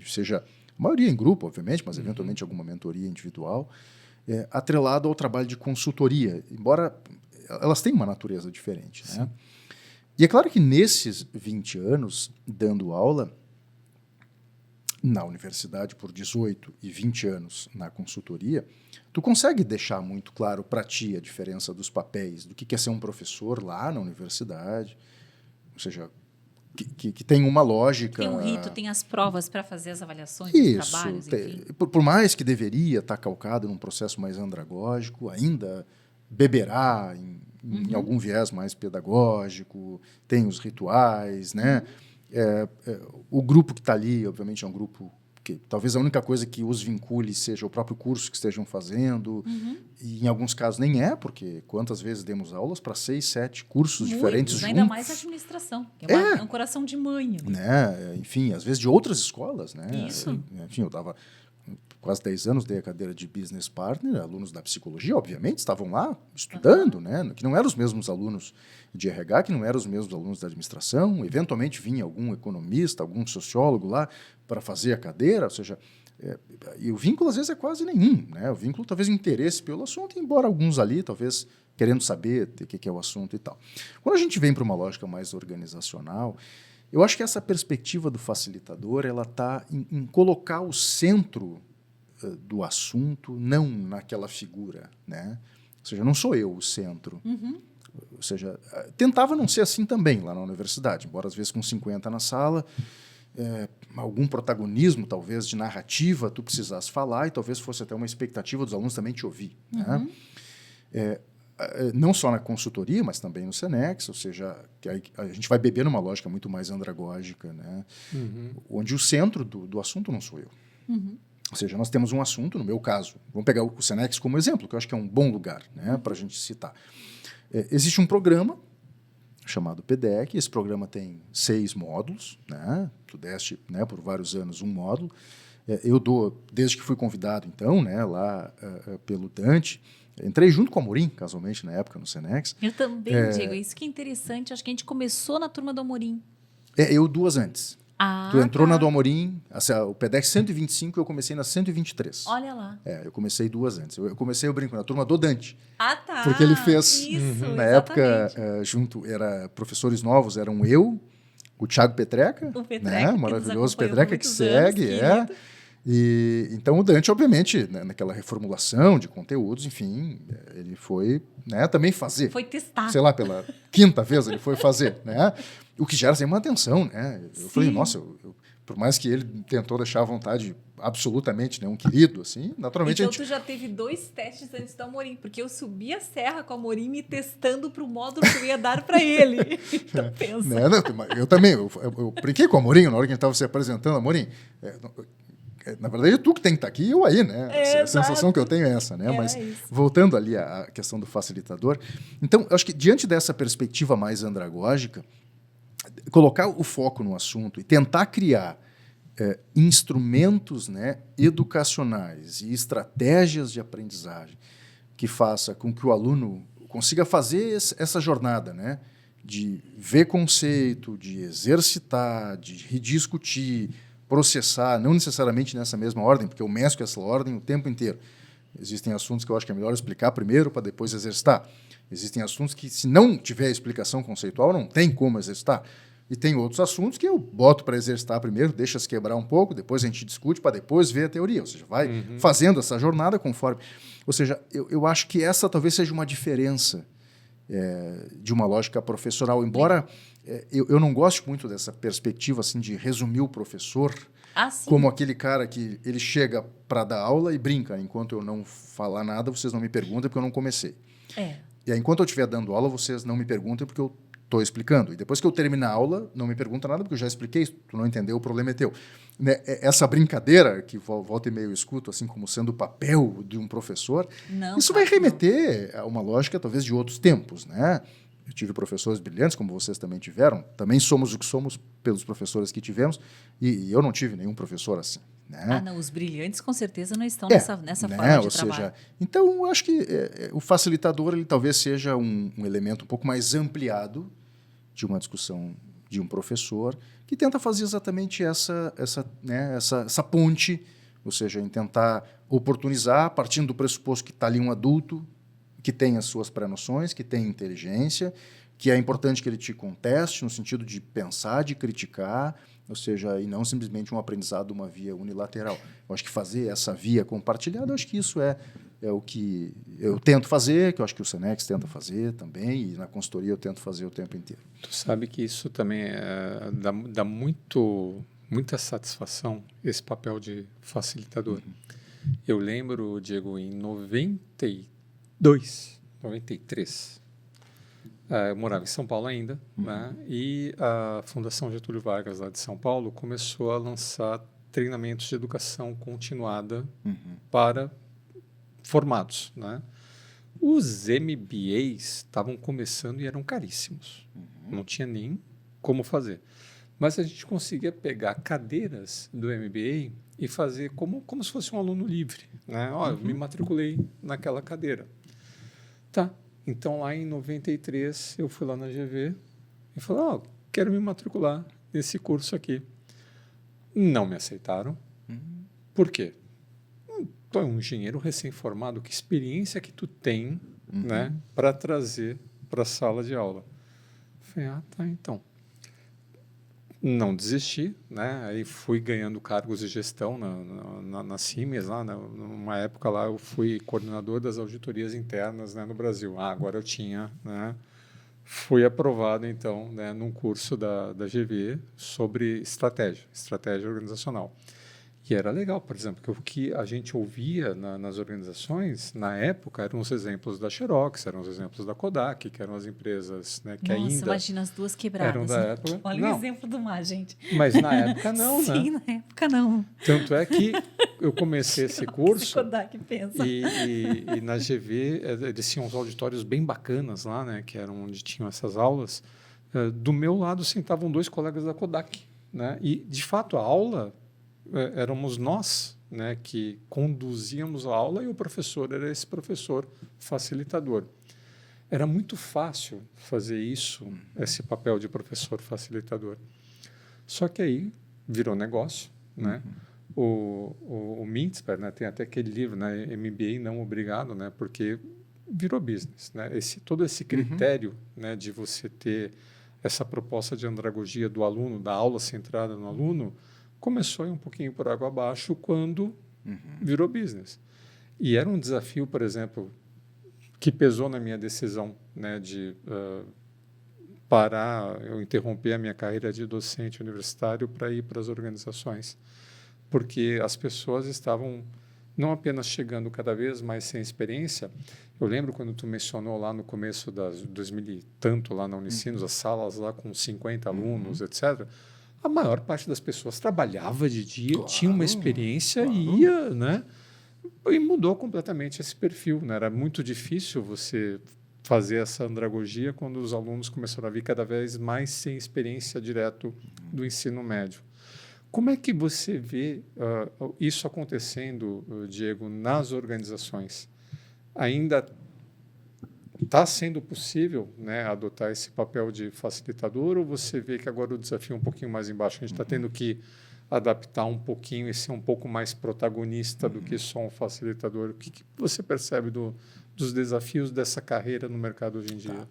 seja a maioria em grupo, obviamente, mas eventualmente alguma mentoria individual, atrelado ao trabalho de consultoria, embora elas tenham uma natureza diferente. Né? E é claro que nesses 20 anos, dando aula na universidade por 18 e 20 anos na consultoria, tu consegue deixar muito claro para ti a diferença dos papéis, do que é ser um professor lá na universidade, ou seja, que tem uma lógica... Tem um rito, tem as provas para fazer as avaliações dos trabalhos, enfim. Por mais que deveria estar calcado num processo mais andragógico, ainda beberá em algum viés mais pedagógico, tem os rituais, né? O grupo que está ali, obviamente, é um grupo que talvez a única coisa que os vincule seja o próprio curso que estejam fazendo, e em alguns casos nem é, porque quantas vezes demos aulas para 6, 7 cursos diferentes juntos. Ainda mais a administração, que é um coração de mãe. Né? Enfim, às vezes de outras escolas. Né? Isso. Enfim, eu estava quase 10 anos, dei a cadeira de Business Partner, alunos da psicologia, obviamente, estavam lá estudando, né? Que não eram os mesmos alunos de RH, que não eram os mesmos alunos da administração, eventualmente vinha algum economista, algum sociólogo lá para fazer a cadeira, ou seja, e o vínculo às vezes é quase nenhum, né? O vínculo talvez interesse pelo assunto, embora alguns ali talvez querendo saber o que é o assunto e tal. Quando a gente vem para uma lógica mais organizacional, eu acho que essa perspectiva do facilitador ela está em colocar o centro do assunto não naquela figura, né? Ou seja, não sou eu o centro. Ou seja, tentava não ser assim também lá na universidade, embora às vezes com 50 na sala, algum protagonismo talvez de narrativa tu precisasse falar e talvez fosse até uma expectativa dos alunos também te ouvir. Né? Não só na consultoria, mas também no Senex, ou seja, que a gente vai beber numa lógica muito mais andragógica, né? Onde o centro do assunto não sou eu. Ou seja, nós temos um assunto, no meu caso, vamos pegar o Senex como exemplo, que eu acho que é um bom lugar, né, para a gente citar. Existe um programa chamado PDEC, esse programa tem 6 módulos, né, tu deste, né, por vários anos um módulo. Eu dou, desde que fui convidado, então, né, lá pelo Dante, entrei junto com a Amorim, casualmente, na época, no Senex. Eu também, Diego, isso que é interessante, acho que a gente começou na turma do Amorim. Eu 2 antes. Tu entrou na do Amorim, o PDEC 125 eu comecei na 123. Olha lá. Eu comecei 2 antes. Eu comecei, eu brinco, na turma do Dante. Tá. Porque ele fez, isso, na época, junto, professores novos, eram eu, o Thiago Petreca, o Petreca, né? Maravilhoso Petreca, que segue. E, então o Dante, obviamente, né, naquela reformulação de conteúdos, enfim, ele foi, né, também fazer. Foi testar. Sei lá, pela 5ª vez ele foi fazer, né? O que gera sempre uma atenção, né? Eu falei, nossa, por mais que ele tentou deixar à vontade absolutamente, né, um querido, assim, naturalmente então tu já teve 2 testes antes do Amorim, porque eu subi a serra com o Amorim me testando para o módulo que eu ia dar para ele. Então pensa. Né? Eu também, eu brinquei com o Amorim na hora que a gente estava se apresentando, Amorim, na verdade, é tu que tem que estar aqui e eu aí, né? A sensação que eu tenho é essa, né? Mas voltando ali à questão do facilitador, então, eu acho que diante dessa perspectiva mais andragógica, colocar o foco no assunto e tentar criar instrumentos, né, educacionais e estratégias de aprendizagem que faça com que o aluno consiga fazer essa jornada, né, de ver conceito, de exercitar, de rediscutir, processar, não necessariamente nessa mesma ordem, porque eu mesclo essa ordem o tempo inteiro. Existem assuntos que eu acho que é melhor explicar primeiro para depois exercitar. Existem assuntos que, se não tiver explicação conceitual, não tem como exercitar. E tem outros assuntos que eu boto para exercitar primeiro, deixa se quebrar um pouco, depois a gente discute para depois ver a teoria. Ou seja, vai fazendo essa jornada conforme... Ou seja, eu acho que essa talvez seja uma diferença de uma lógica professoral, embora eu não gosto muito dessa perspectiva assim, de resumir o professor como aquele cara que ele chega para dar aula e brinca. Enquanto eu não falar nada, vocês não me perguntam porque eu não comecei. E aí, enquanto eu estiver dando aula, vocês não me perguntam porque eu estou explicando. E depois que eu terminar a aula, não me pergunta nada porque eu já expliquei. Se tu não entendeu, o problema é teu. Né? Essa brincadeira, que volta e meio eu escuto, assim como sendo o papel de um professor, isso vai remeter a uma lógica talvez de outros tempos, né? Eu tive professores brilhantes, como vocês também tiveram. Também somos o que somos pelos professores que tivemos. E eu não tive nenhum professor assim. Né? Não, os brilhantes com certeza não estão nessa né? Forma de trabalho. Seja, então, eu acho que o facilitador ele talvez seja um elemento um pouco mais ampliado de uma discussão de um professor que tenta fazer exatamente essa ponte, ou seja, em tentar oportunizar, partindo do pressuposto que está ali um adulto, que tem as suas pré-noções, que tem inteligência, que é importante que ele te conteste no sentido de pensar, de criticar, ou seja, e não simplesmente um aprendizado, uma via unilateral. Eu acho que fazer essa via compartilhada, eu acho que isso é o que eu tento fazer, que eu acho que o Senex tenta fazer também, e na consultoria eu tento fazer o tempo inteiro. Tu sabe que isso também dá muita satisfação, esse papel de facilitador. Eu lembro, Diego, em 93, eu morava em São Paulo ainda, né? E a Fundação Getúlio Vargas, lá de São Paulo, começou a lançar treinamentos de educação continuada para formados, né? Os MBAs estavam começando e eram caríssimos. Não tinha nem como fazer. Mas a gente conseguia pegar cadeiras do MBA e fazer como se fosse um aluno livre, né? Eu me matriculei naquela cadeira. Tá. Então, lá em 93, eu fui lá na GV e falei, quero me matricular nesse curso aqui. Não me aceitaram. Por quê? Tu é um engenheiro recém-formado, que experiência que tu tem, né, para trazer para a sala de aula? Falei, tá, então. Não desisti, né? Aí fui ganhando cargos de gestão na Siemens, lá, numa época lá eu fui coordenador das auditorias internas, né, no Brasil. Agora eu tinha, né? Fui aprovado, então, né, num curso da GV sobre estratégia organizacional. E era legal, por exemplo, que o que a gente ouvia nas organizações, na época, eram os exemplos da Xerox, eram os exemplos da Kodak, que eram as empresas, né, que Nossa, ainda imagina as duas quebradas. eram da época. Olha Não, o exemplo do mar, gente. mas na época não, né? Sim, na época não. Tanto é que eu comecei esse curso Kodak pensa. e na GV eles tinham uns auditórios bem bacanas lá, né, que eram onde tinham essas aulas. Do meu lado sentavam 2 colegas da Kodak, né? E de fato a aula éramos nós, né, que conduzíamos a aula, e o professor era esse professor facilitador. Era muito fácil fazer isso, esse papel de professor facilitador. Só que aí virou negócio, né? O Mintzberg, né, tem até aquele livro, né, MBA não obrigado, né, porque virou business, né? Todo esse critério, né, de você ter essa proposta de andragogia do aluno, da aula centrada no aluno, começou a ir um pouquinho por água abaixo quando virou business. E era um desafio, por exemplo, que pesou na minha decisão, né, de eu interromper a minha carreira de docente universitário para ir para as organizações, porque as pessoas estavam não apenas chegando cada vez mais sem experiência. Eu lembro quando tu mencionou lá no começo das 2000 e tanto lá na Unicinos, as salas lá com 50 alunos, etc., a maior parte das pessoas trabalhava de dia, tinha uma experiência e ia, né? E mudou completamente esse perfil, né? Era muito difícil você fazer essa andragogia quando os alunos começaram a vir cada vez mais sem experiência direto do ensino médio. Como é que você vê isso acontecendo, Diego, nas organizações? Ainda está sendo possível, né, adotar esse papel de facilitador, ou você vê que agora o desafio é um pouquinho mais embaixo? A gente está tendo que adaptar um pouquinho e ser um pouco mais protagonista do que só um facilitador. O que você percebe dos desafios dessa carreira no mercado hoje em dia?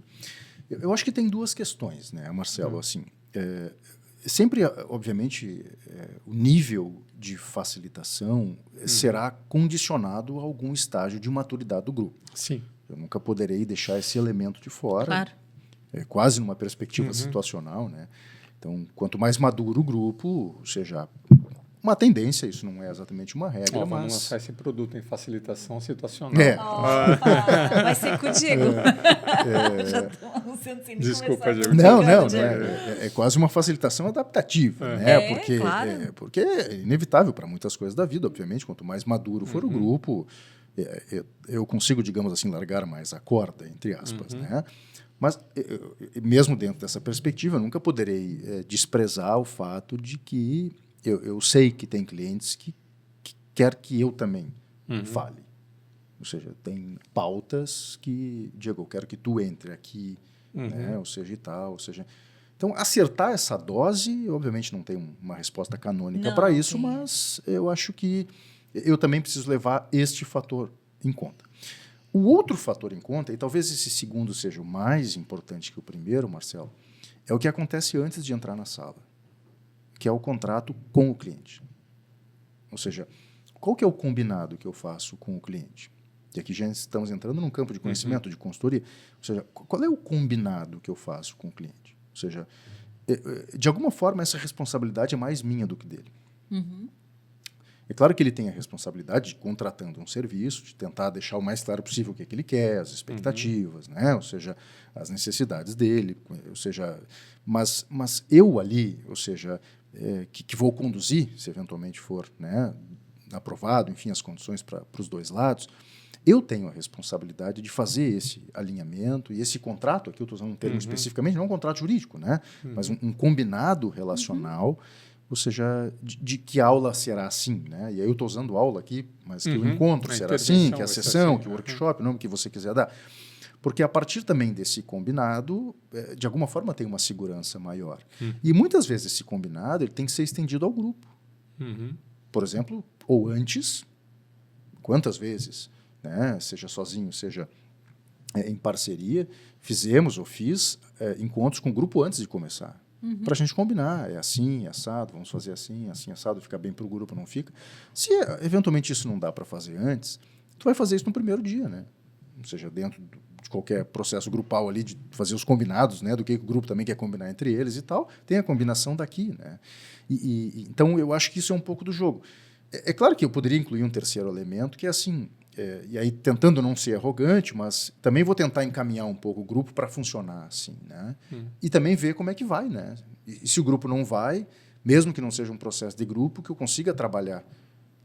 Eu acho que tem 2 questões, né, Marcelo? Assim, sempre, obviamente, o nível de facilitação será condicionado a algum estágio de maturidade do grupo. Sim. Eu nunca poderei deixar esse elemento de fora. Claro. Quase numa perspectiva situacional, né? Então, quanto mais maduro o grupo, ou seja, uma tendência, isso não é exatamente uma regra, Vamos mas... lançar esse produto em facilitação situacional. Vai ser com o Diego. Já estou anunciando sem nem Desculpa, começar. Diego. Não, Diego. é quase uma facilitação adaptativa, né? Claro. Porque é inevitável para muitas coisas da vida, obviamente. Quanto mais maduro for o grupo, eu consigo, digamos assim, largar mais a corda, entre aspas, né? Mas, mesmo dentro dessa perspectiva, eu nunca poderei desprezar o fato de que eu sei que tem clientes que quer que eu também fale. Ou seja, tem pautas que, Diego, eu quero que tu entre aqui, né? Ou seja, e tal. Ou seja, Então, acertar essa dose, obviamente não tem uma resposta canônica para isso, mas eu acho que eu também preciso levar este fator em conta. O outro fator em conta, e talvez esse segundo seja o mais importante que o primeiro, Marcelo, é o que acontece antes de entrar na sala, que é o contrato com o cliente. Ou seja, qual que é o combinado que eu faço com o cliente? E aqui já estamos entrando num campo de conhecimento, de consultoria. Ou seja, qual é o combinado que eu faço com o cliente? Ou seja, de alguma forma, essa responsabilidade é mais minha do que dele. É claro que ele tem a responsabilidade de, contratando um serviço, de tentar deixar o mais claro possível o que é que ele quer, as expectativas, né? Ou seja, as necessidades dele. Ou seja, mas eu ali, ou seja, que vou conduzir, se eventualmente for, né, aprovado, enfim, as condições para os dois lados, eu tenho a responsabilidade de fazer esse alinhamento e esse contrato, aqui eu estou usando um termo especificamente, não um contrato jurídico, né? Mas um combinado relacional, ou seja, de que a aula será assim, né? E aí eu estou usando aula aqui, mas que o encontro será assim, que a sessão, que o workshop, o nome que você quiser dar. Porque a partir também desse combinado, de alguma forma tem uma segurança maior. E muitas vezes esse combinado ele tem que ser estendido ao grupo. Por exemplo, ou antes, quantas vezes, né, seja sozinho, seja em parceria, fizemos ou fiz encontros com o grupo antes de começar. Para a gente combinar, é assim, é assado, vamos fazer assim, assado, fica bem para o grupo, não fica. Se eventualmente isso não dá para fazer antes, tu vai fazer isso no primeiro dia, né? Ou seja, dentro de qualquer processo grupal ali, de fazer os combinados, né, do que o grupo também quer combinar entre eles e tal, tem a combinação daqui, né? Então, eu acho que isso é um pouco do jogo. É claro que eu poderia incluir um terceiro elemento, que é assim, e aí tentando não ser arrogante, mas também vou tentar encaminhar um pouco o grupo para funcionar assim, né? E também ver como é que vai, né? E se o grupo não vai, mesmo que não seja um processo de grupo, que eu consiga trabalhar,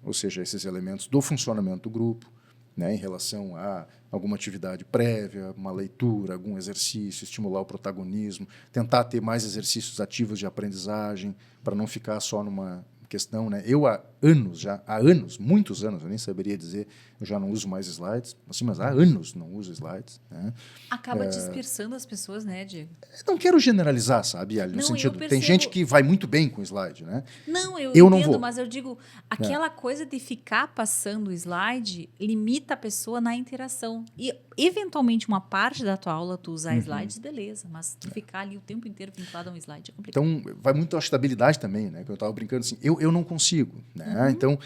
ou seja, esses elementos do funcionamento do grupo, né, em relação a alguma atividade prévia, uma leitura, algum exercício, estimular o protagonismo, tentar ter mais exercícios ativos de aprendizagem, para não ficar só numa questão, né? Eu há anos, muitos anos, eu nem saberia dizer, eu já não uso mais slides, assim, mas há anos não uso slides, né? Acaba dispersando as pessoas, né, Diego? Não quero generalizar, sabe, Ali, no Não, sentido, eu percebo. tem gente que vai muito bem com slide, né? Não, eu Eu não entendo, vou. mas eu digo, aquela coisa de ficar passando o slide limita a pessoa na interação. E, eventualmente, uma parte da tua aula tu usar slides, beleza, mas tu ficar ali o tempo inteiro vinculado a um slide é complicado. Então, vai muito, acho, da habilidade também, né? Que eu estava brincando assim, eu não consigo, né? Então,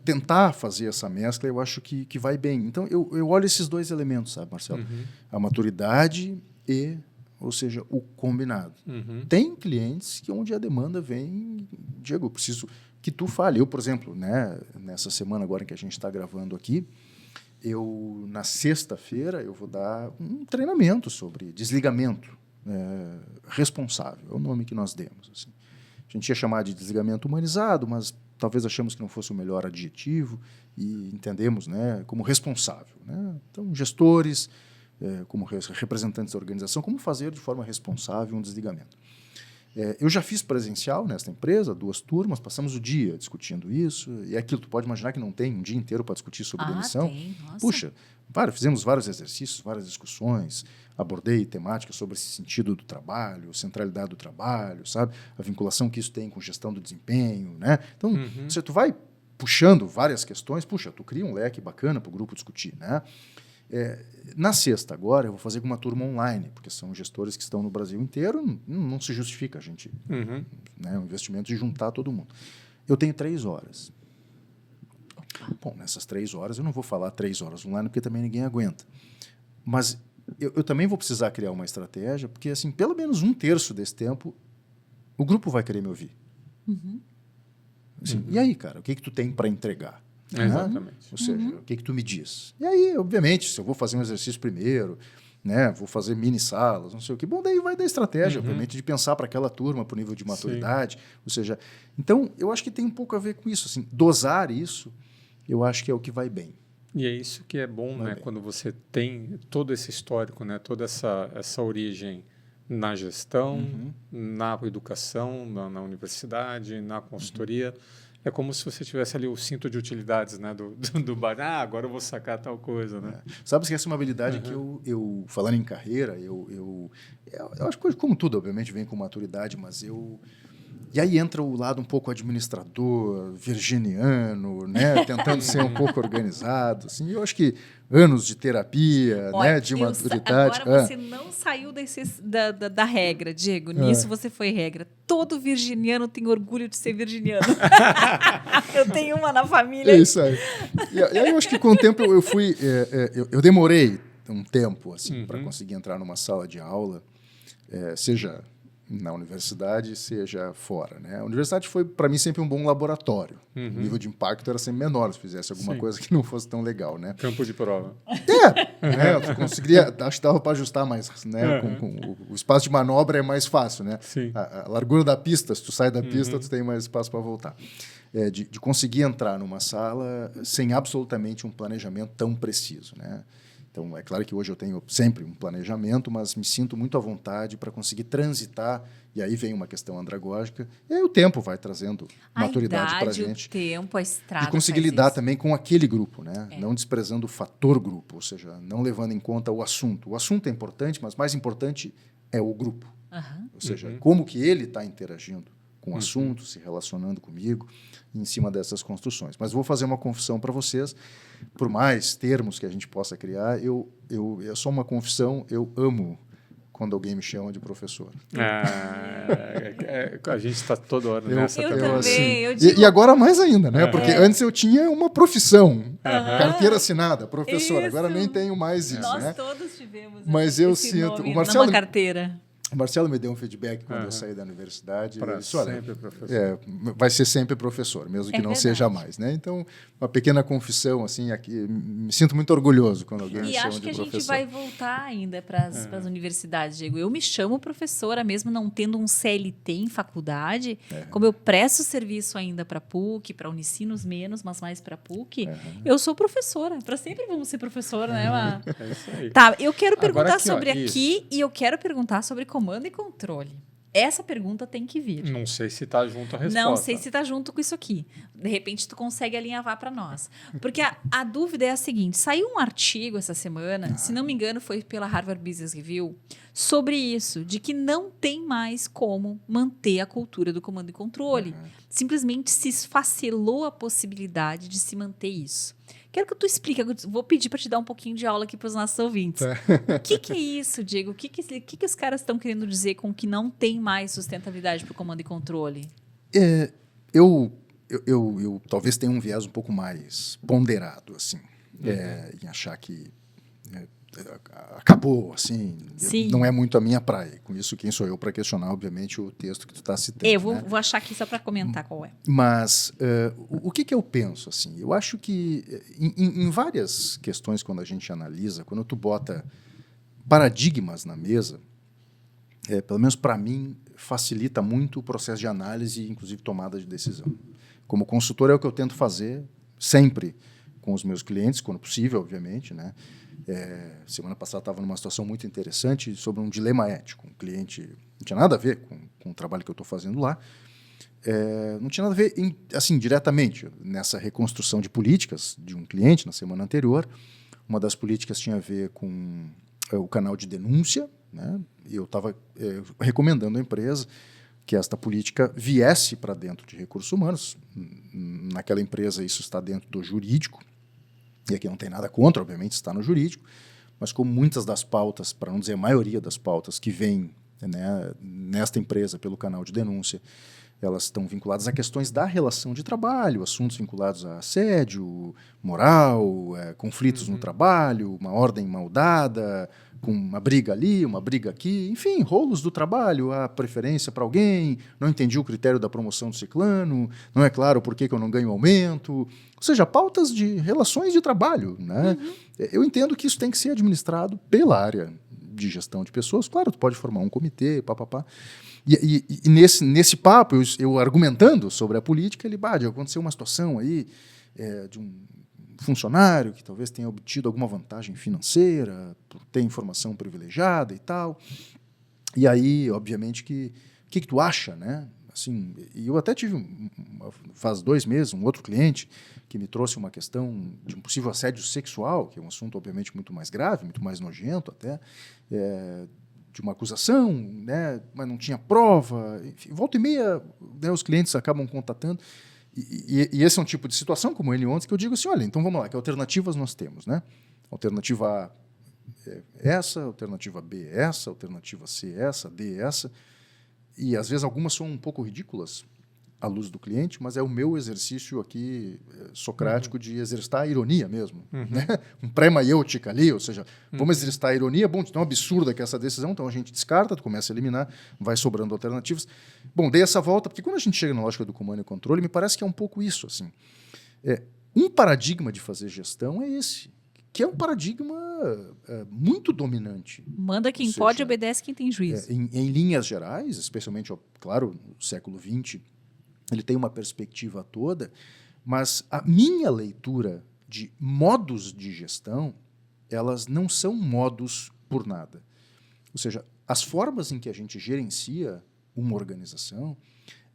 tentar fazer essa mescla, eu acho que vai bem. Então, eu olho esses dois elementos, sabe, Marcelo? A maturidade e, ou seja, o combinado. Tem clientes que onde a demanda vem, Diego, eu preciso que tu fale. Eu, por exemplo, né, nessa semana agora que a gente está gravando aqui, na sexta-feira, eu vou dar um treinamento sobre desligamento responsável, é o nome que nós demos. Assim. A gente ia chamar de desligamento humanizado, mas talvez achamos que não fosse o melhor adjetivo e entendemos, né, como responsável. Né? Então, gestores, como representantes da organização, como fazer de forma responsável um desligamento. Eu já fiz presencial nesta empresa, 2 turmas, passamos o dia discutindo isso, e aquilo tu pode imaginar que não tem um dia inteiro para discutir sobre demissão. Tem, nossa. Puxa, fizemos vários exercícios, várias discussões, abordei temáticas sobre esse sentido do trabalho, centralidade do trabalho, sabe? A vinculação que isso tem com gestão do desempenho, né? Então, se tu vai puxando várias questões, puxa, tu cria um leque bacana para o grupo discutir, né? Na sexta agora eu vou fazer com uma turma online, porque são gestores que estão no Brasil inteiro, não se justifica a gente, né, o investimento de juntar todo mundo. Eu tenho 3 horas. Bom, nessas 3 horas eu não vou falar 3 horas online, porque também ninguém aguenta. Mas eu também vou precisar criar uma estratégia, porque assim, pelo menos 1/3 desse tempo o grupo vai querer me ouvir. Assim, e aí, cara, o que tu tem para entregar? Exatamente. Ou seja, o que tu me diz? E aí, obviamente, se eu vou fazer um exercício primeiro, né, vou fazer mini salas, não sei o que, bom, daí vai da estratégia, obviamente, de pensar para aquela turma, para o nível de maturidade. Ou seja, então, eu acho que tem um pouco a ver com isso. Assim, dosar isso, eu acho que é o que vai bem. E é isso que é bom, né, quando você tem todo esse histórico, né, toda essa origem na gestão, na educação, na universidade, na consultoria. É como se você tivesse ali o cinto de utilidades, né, do bar. Ah, agora eu vou sacar tal coisa, né? Sabe que essa é uma habilidade que eu falando em carreira, eu acho que como tudo, obviamente, vem com maturidade, mas e aí entra o lado um pouco administrador, virginiano, né, tentando ser um pouco organizado, assim. Eu acho que anos de terapia, Olha, né, de maturidade. Agora você não saiu da regra, Diego. Nisso você foi regra. Todo virginiano tem orgulho de ser virginiano. Eu tenho uma na família. É isso aí. E aí eu acho que com o tempo eu fui... eu demorei um tempo assim, para conseguir entrar numa sala de aula, seja na universidade, seja fora, né? A universidade foi, para mim, sempre um bom laboratório. O nível de impacto era sempre menor se fizesse alguma coisa que não fosse tão legal, né? Campo de prova. Eu conseguiria, acho que dava para ajustar mais, né? Com o espaço de manobra é mais fácil, né? Sim. A largura da pista, se tu sai da pista, tu tem mais espaço para voltar. De conseguir entrar numa sala sem absolutamente um planejamento tão preciso, né? Então, é claro que hoje eu tenho sempre um planejamento, mas me sinto muito à vontade para conseguir transitar, e aí vem uma questão andragógica, e aí o tempo vai trazendo maturidade para a gente. O tempo, a estrada. De conseguir lidar também com aquele grupo, né? Não desprezando o fator grupo, ou seja, não levando em conta o assunto. O assunto é importante, mas mais importante é o grupo. Ou seja, como que ele está interagindo com o assunto, se relacionando comigo, em cima dessas construções. Mas vou fazer uma confissão para vocês, por mais termos que a gente possa criar, é só uma confissão, eu amo quando alguém me chama de professor. A gente está toda hora nessa eu também. também. E agora mais ainda, né? Porque antes eu tinha uma profissão, carteira assinada, professor. Isso. Agora nem tenho mais isso, Nós né? todos tivemos Mas eu esse sinto... nome O Marcelo, numa carteira. O Marcelo me deu um feedback quando eu saí da universidade. Para Ele disse, olha, sempre professor. vai ser sempre professor, mesmo que não verdade. seja mais, né? Então, uma pequena confissão, assim, aqui, me sinto muito orgulhoso quando alguém me E chama acho de que a professor. gente vai voltar ainda para as universidades, Diego. Eu me chamo professora, mesmo não tendo um CLT em faculdade, como eu presto serviço ainda para PUC, para Unicinos menos, mas mais para PUC, eu sou professora. Para sempre vamos ser professora, né? É isso aí. Tá, eu quero perguntar aqui, ó, sobre isso. aqui e eu quero perguntar sobre comando e controle. Essa pergunta tem que vir. Não sei se está junto a resposta. Não sei se está junto com isso aqui. De repente, tu consegue alinhavar para nós. Porque a dúvida é a seguinte: saiu um artigo essa semana, se não me engano, foi pela Harvard Business Review, sobre isso, de que não tem mais como manter a cultura do comando e controle. Simplesmente se esfacelou a possibilidade de se manter isso. Quero que tu explique, vou pedir para te dar um pouquinho de aula aqui para os nossos ouvintes. O que é isso, Diego? O que os caras estão querendo dizer com que não tem mais sustentabilidade para o comando e controle? Eu talvez tenha um viés um pouco mais ponderado, assim, em achar que acabou, assim, Sim. não é muito a minha praia. Com isso, quem sou eu para questionar, obviamente, o texto que tu está citando. Eu vou, né? vou achar aqui só para comentar qual é. Mas o que eu penso, assim? Eu acho que em várias questões, quando a gente analisa, quando tu bota paradigmas na mesa, pelo menos para mim, facilita muito o processo de análise e, inclusive, tomada de decisão. Como consultor, é o que eu tento fazer sempre com os meus clientes, quando possível, obviamente, né? Semana passada estava numa situação muito interessante sobre um dilema ético. Um cliente não tinha nada a ver com o trabalho que eu estou fazendo lá. Não tinha nada a ver, assim, diretamente nessa reconstrução de políticas de um cliente na semana anterior. Uma das políticas tinha a ver com o canal de denúncia, né? E eu estava recomendando à empresa que esta política viesse para dentro de recursos humanos. Naquela empresa isso está dentro do jurídico, e aqui não tem nada contra, obviamente está no jurídico, mas como muitas das pautas, para não dizer a maioria das pautas que vêm, né, nesta empresa pelo canal de denúncia, elas estão vinculadas a questões da relação de trabalho, assuntos vinculados a assédio, moral, conflitos no trabalho, uma ordem mal dada, com uma briga ali, uma briga aqui, enfim, rolos do trabalho, a preferência para alguém, não entendi o critério da promoção do ciclano, não é claro por que eu não ganho aumento, ou seja, pautas de relações de trabalho, né? Eu entendo que isso tem que ser administrado pela área de gestão de pessoas, claro, tu pode formar um comitê, papapá. E nesse papo, eu argumentando sobre a política, aconteceu uma situação aí de um funcionário que talvez tenha obtido alguma vantagem financeira, por ter informação privilegiada e tal. E aí, obviamente, o que tu acha, né? assim, e eu até tive, faz 2 meses, um outro cliente que me trouxe uma questão de um possível assédio sexual, que é um assunto, obviamente, muito mais grave, muito mais nojento até, de uma acusação, né, mas não tinha prova. Enfim, volta e meia, né, os clientes acabam contatando. E esse é um tipo de situação, como ele ontem, que eu digo assim, olha, então vamos lá, que alternativas nós temos, né? Alternativa A é essa, alternativa B é essa, alternativa C é essa, D é essa. E, às vezes, algumas são um pouco ridículas à luz do cliente, mas é o meu exercício aqui socrático de exercitar a ironia mesmo. Né? Um pré-maiêutica ali, ou seja, vamos exercitar a ironia. Bom, tão absurda que é essa decisão, então a gente descarta, começa a eliminar, vai sobrando alternativas. Bom, dei essa volta, porque quando a gente chega na lógica do comando e controle, me parece que é um pouco isso. Assim. Um paradigma de fazer gestão é esse, que é um paradigma muito dominante. Manda quem Ou pode, seja, obedece quem tem juízo. Em linhas gerais, especialmente, claro, no século XX, ele tem uma perspectiva toda, mas a minha leitura de modos de gestão, elas não são modos por nada. Ou seja, as formas em que a gente gerencia uma organização,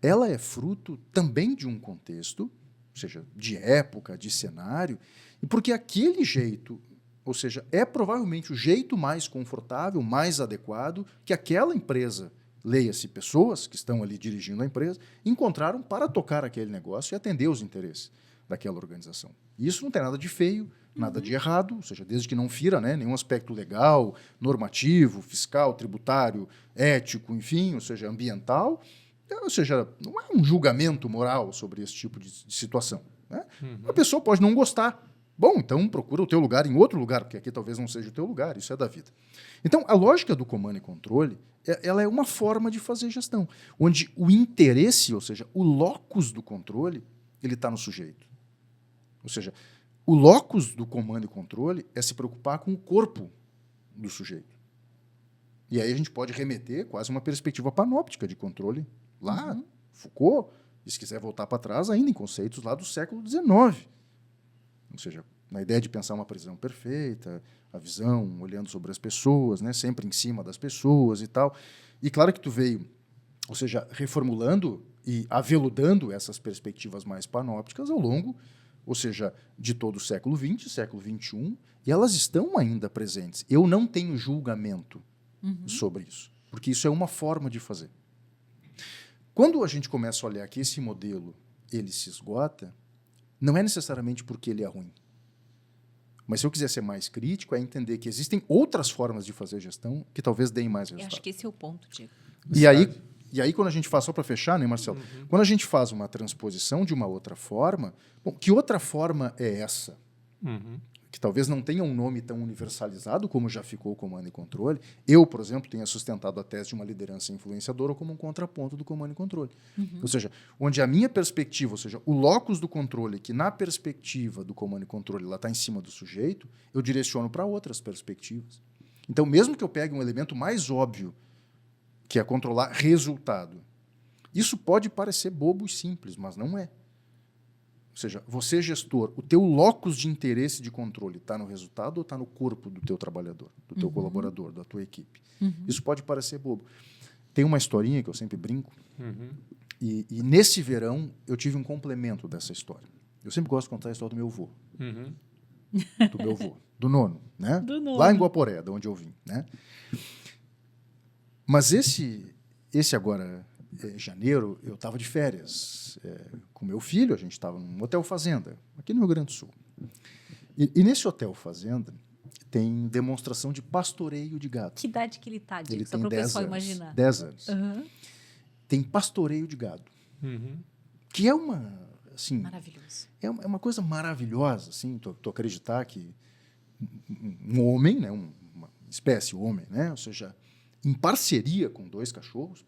ela é fruto também de um contexto, ou seja, de época, de cenário, e porque aquele jeito, ou seja, é provavelmente o jeito mais confortável, mais adequado que aquela empresa, leia-se pessoas que estão ali dirigindo a empresa, encontraram para tocar aquele negócio e atender os interesses daquela organização. E isso não tem nada de feio, nada de errado, ou seja, desde que não fira, né, nenhum aspecto legal, normativo, fiscal, tributário, ético, enfim, ou seja, ambiental. Ou seja, não é um julgamento moral sobre esse tipo de situação. Né? A pessoa pode não gostar. Bom, então procura o teu lugar em outro lugar, porque aqui talvez não seja o teu lugar, isso é da vida. Então, a lógica do comando e controle, ela é uma forma de fazer gestão, onde o interesse, ou seja, o locus do controle, ele está no sujeito. Ou seja, o locus do comando e controle é se preocupar com o corpo do sujeito. E aí a gente pode remeter quase uma perspectiva panóptica de controle lá, Foucault, e se quiser voltar para trás, ainda em conceitos lá do século XIX. Ou seja, na ideia de pensar uma prisão perfeita, a visão olhando sobre as pessoas, né, sempre em cima das pessoas e tal. E claro que tu veio, ou seja, reformulando e aveludando essas perspectivas mais panópticas ao longo, ou seja, de todo o século XX, século XXI, e elas estão ainda presentes. Eu não tenho julgamento sobre isso, porque isso é uma forma de fazer. Quando a gente começa a olhar que esse modelo ele se esgota, não é necessariamente porque ele é ruim. Mas se eu quiser ser mais crítico, é entender que existem outras formas de fazer gestão que talvez deem mais resultado. Eu acho que esse é o ponto, Diego. E aí, quando a gente faz, só para fechar, né, Marcelo? Quando a gente faz uma transposição de uma outra forma, bom, que outra forma é essa? Que talvez não tenha um nome tão universalizado como já ficou o comando e controle. Eu, por exemplo, tenho sustentado a tese de uma liderança influenciadora como um contraponto do comando e controle. Ou seja, onde a minha perspectiva, ou seja, o locus do controle, que na perspectiva do comando e controle ela está em cima do sujeito, eu direciono para outras perspectivas. Então, mesmo que eu pegue um elemento mais óbvio, que é controlar resultado, isso pode parecer bobo e simples, mas não é. Ou seja, você, gestor, o teu locus de interesse de controle está no resultado ou está no corpo do teu trabalhador, do teu colaborador, da tua equipe? Isso pode parecer bobo. Tem uma historinha que eu sempre brinco, e nesse verão eu tive um complemento dessa história. Eu sempre gosto de contar a história do meu avô. Do meu avô, do nono, né? Do nono. Lá em Guaporé, de onde eu vim. Né? Mas esse agora... Em janeiro, eu estava de férias com meu filho, a gente estava num hotel fazenda, aqui no Rio Grande do Sul. E nesse hotel fazenda tem demonstração de pastoreio de gado. Que idade que ele está, Diego? Ele Só tem para o 10 pessoal anos. imaginar. 10 anos. Tem pastoreio de gado. Que é uma... Assim, Maravilhoso. é uma coisa maravilhosa, assim, tu acreditar que um homem, né, uma espécie homem, né, ou seja, em parceria com 2 cachorros,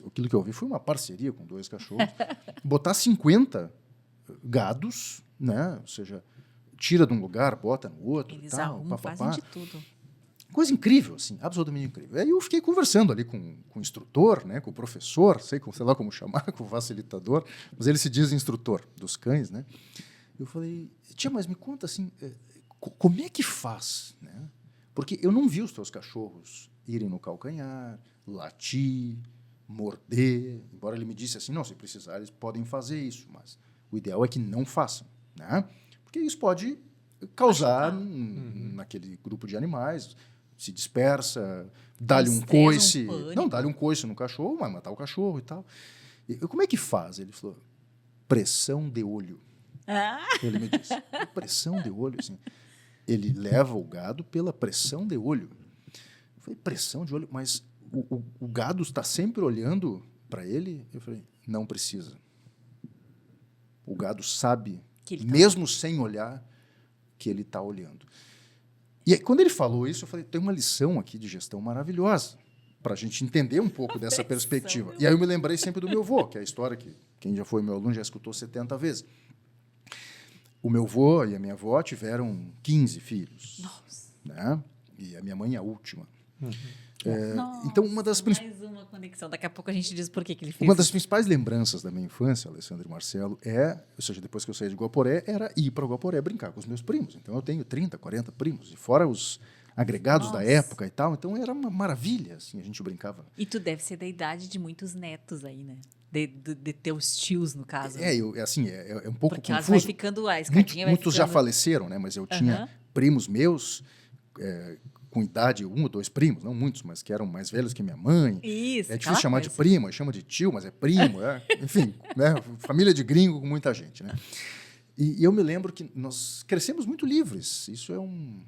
aquilo que eu vi foi uma parceria com 2 cachorros, botar 50 gados, né? Ou seja, tira de um lugar, bota no outro. Eles e tal, arrumam, fazem de tudo. Coisa incrível, assim, absolutamente incrível. Aí eu fiquei conversando ali com o instrutor, né, com o professor, sei lá como chamar, com o facilitador, mas ele se diz instrutor dos cães, né? Eu falei, tia, mas me conta assim, como é que faz, né? Porque eu não vi os teus cachorros irem no calcanhar, latir, morder, embora ele me disse assim, não, se precisar eles podem fazer isso, mas o ideal é que não façam, né? Porque isso pode causar naquele grupo de animais, se dispersa, dá-lhe um coice, dá-lhe um coice no cachorro, vai matar o cachorro e tal. E como é que faz? Ele falou, pressão de olho. Ele me disse, pressão de olho, assim. Ele leva o gado pela pressão de olho. Eu falei, pressão de olho? Mas o gado está sempre olhando para ele? Eu falei, não precisa. O gado sabe, mesmo sem olhar, que ele está olhando. E aí, quando ele falou isso, eu falei, tem uma lição aqui de gestão maravilhosa para a gente entender um pouco dessa perspectiva. E aí eu me lembrei sempre do meu avô, que é a história que quem já foi meu aluno já escutou 70 vezes. O meu avô e a minha avó tiveram 15 filhos. Nossa. Né? E a minha mãe a última. Nossa, então, uma das mais uma conexão. Daqui a pouco a gente diz por que ele fez Uma das principais lembranças da minha infância, Alessandro e Marcelo, ou seja, depois que eu saí de Guaporé, era ir para Guaporé brincar com os meus primos. Então, eu tenho 30, 40 primos, e fora os agregados da época e tal. Então, era uma maravilha, assim, a gente brincava. E tu deve ser da idade de muitos netos aí, né? De teus tios, no caso. É um pouco porque confuso. elas vai ficando, a escadinha vai muitos ficando... já faleceram, né? Mas eu tinha primos meus... com idade, 1 ou 2 primos, não muitos, mas que eram mais velhos que minha mãe. Isso, é difícil chamar de primo, chama de tio, mas é primo. Enfim, né? Família de gringo com muita gente. Né? E eu me lembro que nós crescemos muito livres. Isso é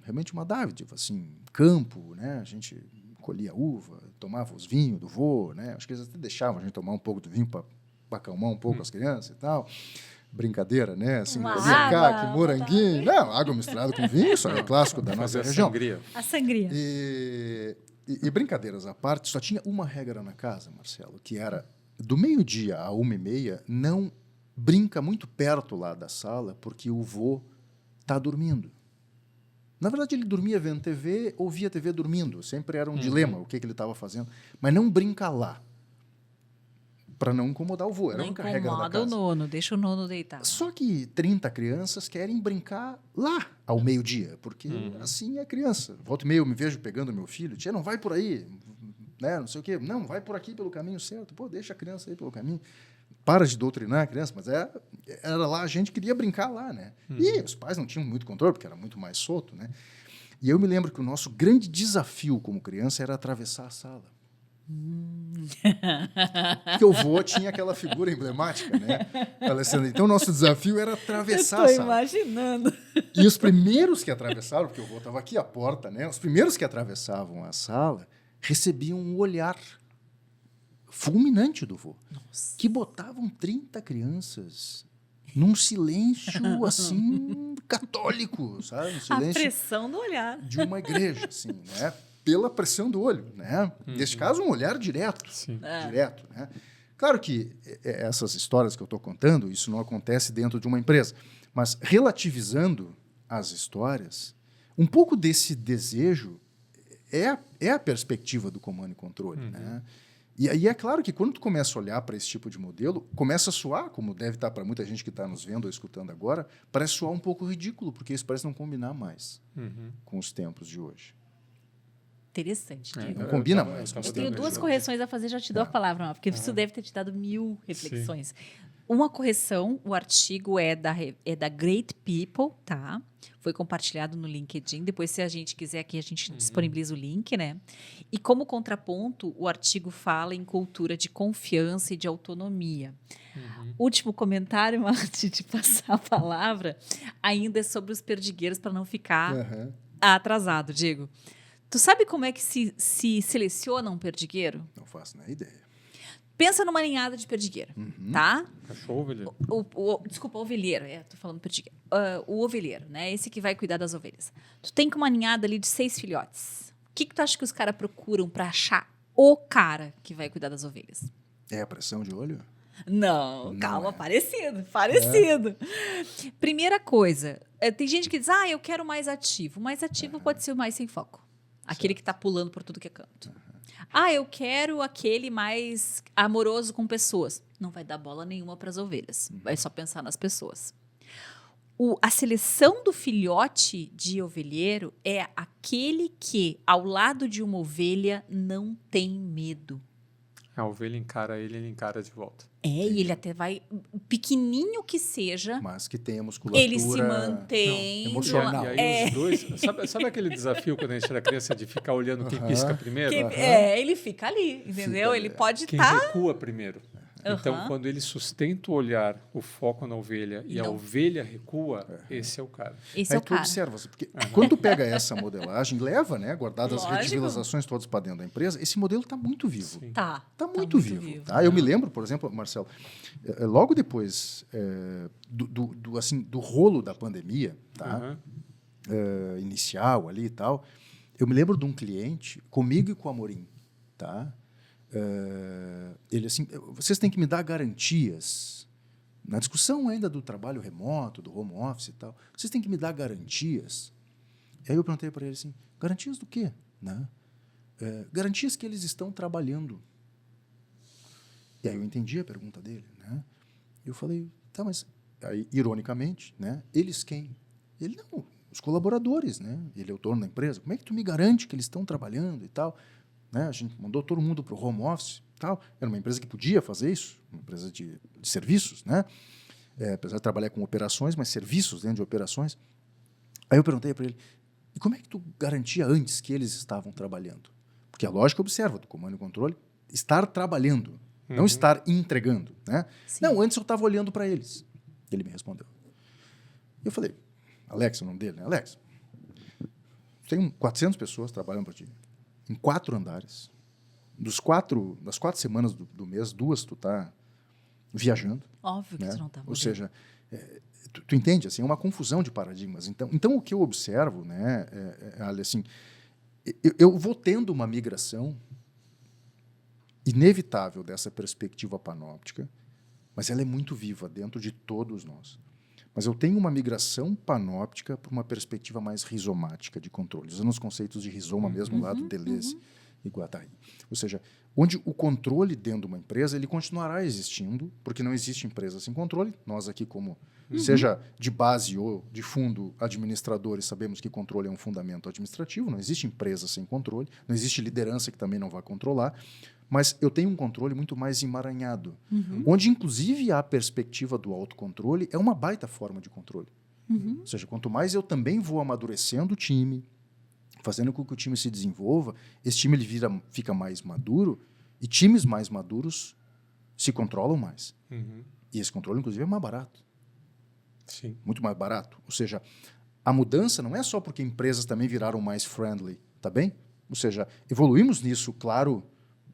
realmente uma dádiva. Assim, campo, né? A gente colhia uva, tomava os vinhos do vô. Né? Acho que eles até deixavam a gente tomar um pouco do vinho para acalmar um pouco as crianças e tal. Brincadeira, né? Assim, caque, moranguinho. Não, água misturada com vinho, isso é clássico da nossa região. A sangria. E brincadeiras à parte, só tinha uma regra na casa, Marcelo, que era do meio-dia a 1h30, não brinca muito perto lá da sala, porque o vô está dormindo. Na verdade, ele dormia vendo TV ou via TV dormindo. Sempre era um dilema o que ele estava fazendo. Mas não brinca lá. Para não incomodar o vô. Era a única regra da casa. Incomoda o nono, deixa o nono deitar. Só que 30 crianças querem brincar lá ao meio-dia, porque assim é criança. Volta e meia eu me vejo pegando meu filho, tia, não vai por aí, né? Não sei o quê. Não, vai por aqui pelo caminho certo. Pô, deixa a criança aí pelo caminho. Para de doutrinar a criança, mas era lá, a gente queria brincar lá, né? E os pais não tinham muito controle, porque era muito mais solto, né? E eu me lembro que o nosso grande desafio como criança era atravessar a sala. Porque o vô tinha aquela figura emblemática, né, Alessandra? Então, o nosso desafio era atravessar a sala. Estou imaginando. E os primeiros que atravessaram, porque o vô estava aqui à porta, né? Os primeiros que atravessavam a sala recebiam um olhar fulminante do vô. Nossa. Que botavam 30 crianças num silêncio, assim, católico, sabe? Um silêncio a pressão do olhar. de uma igreja, assim, né? Pela pressão do olho, né? Neste caso, um olhar direto. Sim. Direto, né? Claro que essas histórias que eu estou contando, isso não acontece dentro de uma empresa, mas relativizando as histórias, um pouco desse desejo é a perspectiva do comando e controle, né? E aí é claro que quando tu começa a olhar para esse tipo de modelo, começa a soar, como deve estar para muita gente que está nos vendo ou escutando agora, parece soar um pouco ridículo, porque isso parece não combinar mais com os tempos de hoje. Interessante. Não combina mais. Eu tenho 2 correções a fazer, já te dou a palavra, porque isso deve ter te dado 1000 reflexões. Sim. Uma correção, o artigo é da Great People, tá? Foi compartilhado no LinkedIn. Depois, se a gente quiser aqui, a gente disponibiliza o link, né? E como contraponto, o artigo fala em cultura de confiança e de autonomia. Último comentário, antes de passar a palavra, ainda é sobre os perdigueiros, para não ficar atrasado, Diego. Tu sabe como é que se seleciona um perdigueiro? Não faço nem ideia. Pensa numa ninhada de perdigueiro, tá? Cachorro ou ovelheiro? Desculpa, ovelheiro. Tô falando perdigueiro. O ovelheiro, né? Esse que vai cuidar das ovelhas. Tu tem uma ninhada ali de 6 filhotes. O que tu acha que os caras procuram para achar o cara que vai cuidar das ovelhas? É a pressão de olho? Não, calma, parecido. Primeira coisa, tem gente que diz, eu quero mais ativo. O mais ativo pode ser o mais sem foco. Aquele que está pulando por tudo que é canto. Eu quero aquele mais amoroso com pessoas. Não vai dar bola nenhuma para as ovelhas. Vai só pensar nas pessoas. A seleção do filhote de ovelheiro é aquele que, ao lado de uma ovelha, não tem medo. A ovelha encara ele encara de volta. E ele até vai, pequenininho que seja, Mas que tenha musculatura... ele se mantém. Não, emocional. E aí os dois... Sabe aquele desafio quando a gente era criança de ficar olhando quem pisca primeiro? Ele fica ali, entendeu? Fica ele ali. pode Quem estar... recua primeiro. Então, quando ele sustenta o olhar, o foco na ovelha, e a ovelha recua, esse é o cara. Esse é o tu cara. observa, porque quando tu pega essa modelagem, leva, né, guardadas as Lógico. retifilações todas para dentro da empresa, esse modelo está muito vivo. Sim. Tá Muito vivo. Tá? Eu me lembro, por exemplo, Marcelo, logo depois do rolo da pandemia, tá? Inicial ali e tal, eu me lembro de um cliente, comigo e com o Amorim, tá? Ele assim, vocês têm que me dar garantias, na discussão ainda do trabalho remoto, do home office e tal, vocês têm que me dar garantias. E aí eu perguntei para ele assim, garantias do quê? Né? Garantias que eles estão trabalhando. E aí eu entendi a pergunta dele. Né? Eu falei, tá, mas aí, ironicamente, né, eles quem? Ele, não, os colaboradores, né? Ele é o dono da empresa, como é que tu me garante que eles estão trabalhando e tal? Né? A gente mandou todo mundo para o home office. Tal. Era uma empresa que podia fazer isso, uma empresa de serviços, né? Apesar de trabalhar com operações, mas serviços dentro de operações. Aí eu perguntei para ele, e como é que tu garantia antes que eles estavam trabalhando? Porque a lógica observa do comando e controle, estar trabalhando, não estar entregando. Né? Não, antes eu estava olhando para eles. Ele me respondeu. Eu falei, Alex, é o nome dele, né? Alex, tem 400 pessoas trabalhando para ti. Em 4 andares. Das 4 semanas do mês, 2 tu tá viajando. Óbvio que né? tu não tá. Ou seja, tu entende? Assim, é uma confusão de paradigmas. Então o que eu observo, né, assim, eu vou tendo uma migração inevitável dessa perspectiva panóptica, mas ela é muito viva dentro de todos nós. Mas eu tenho uma migração panóptica para uma perspectiva mais rizomática de controle, usando os conceitos de rizoma mesmo lá do Deleuze e Guattari. Ou seja, onde o controle dentro de uma empresa ele continuará existindo, porque não existe empresa sem controle. Nós aqui, como seja de base ou de fundo administradores, sabemos que controle é um fundamento administrativo, não existe empresa sem controle, não existe liderança que também não vai controlar, mas eu tenho um controle muito mais emaranhado, onde inclusive a perspectiva do autocontrole é uma baita forma de controle. Ou seja, quanto mais eu também vou amadurecendo o time, fazendo com que o time se desenvolva, esse time ele fica mais maduro, e times mais maduros se controlam mais. E esse controle, inclusive, é mais barato. Sim. Muito mais barato. Ou seja, a mudança não é só porque empresas também viraram mais friendly, tá bem? Ou seja, evoluímos nisso, claro,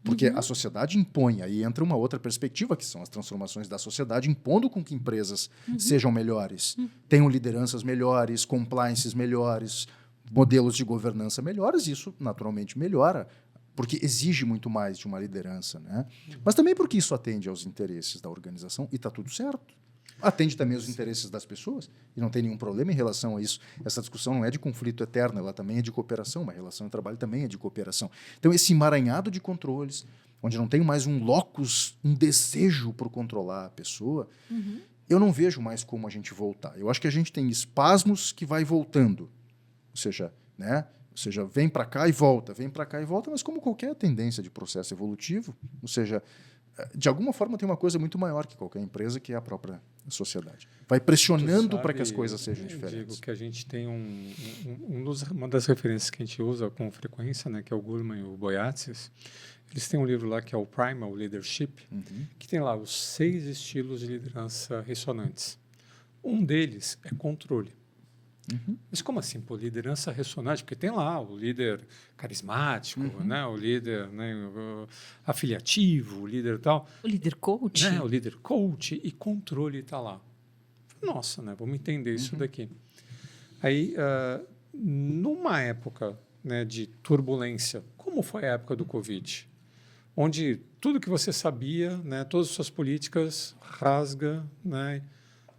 porque a sociedade impõe. Aí entra uma outra perspectiva, que são as transformações da sociedade, impondo com que empresas sejam melhores, tenham lideranças melhores, compliances melhores, modelos de governança melhores. Isso, naturalmente, melhora, porque exige muito mais de uma liderança. Né? Mas também porque isso atende aos interesses da organização e está tudo certo. Atende também aos interesses das pessoas e não tem nenhum problema em relação a isso. Essa discussão não é de conflito eterno, ela também é de cooperação, uma relação de trabalho também é de cooperação. Então, esse emaranhado de controles, onde não tem mais um locus, um desejo por controlar a pessoa, eu não vejo mais como a gente voltar. Eu acho que a gente tem espasmos que vai voltando. Ou seja, né? Ou seja, vem para cá e volta, mas como qualquer tendência de processo evolutivo, ou seja, de alguma forma tem uma coisa muito maior que qualquer empresa, que é a própria sociedade. Vai pressionando para que as coisas sejam diferentes. Digo que a gente tem uma das referências que a gente usa com frequência, né, que é o Goleman e o Boyatzis. Eles têm um livro lá que é o Primal Leadership, que tem lá os 6 estilos de liderança ressonantes. Um deles é controle. Mas como assim, pô, liderança ressonante? Porque tem lá o líder carismático, né, o líder, né, afiliativo, o líder tal. O líder coach? Né, o líder coach, e controle está lá. Nossa, né, vamos entender isso daqui. Aí, numa época, né, de turbulência, como foi a época do Covid, onde tudo que você sabia, né, todas as suas políticas, rasga, né,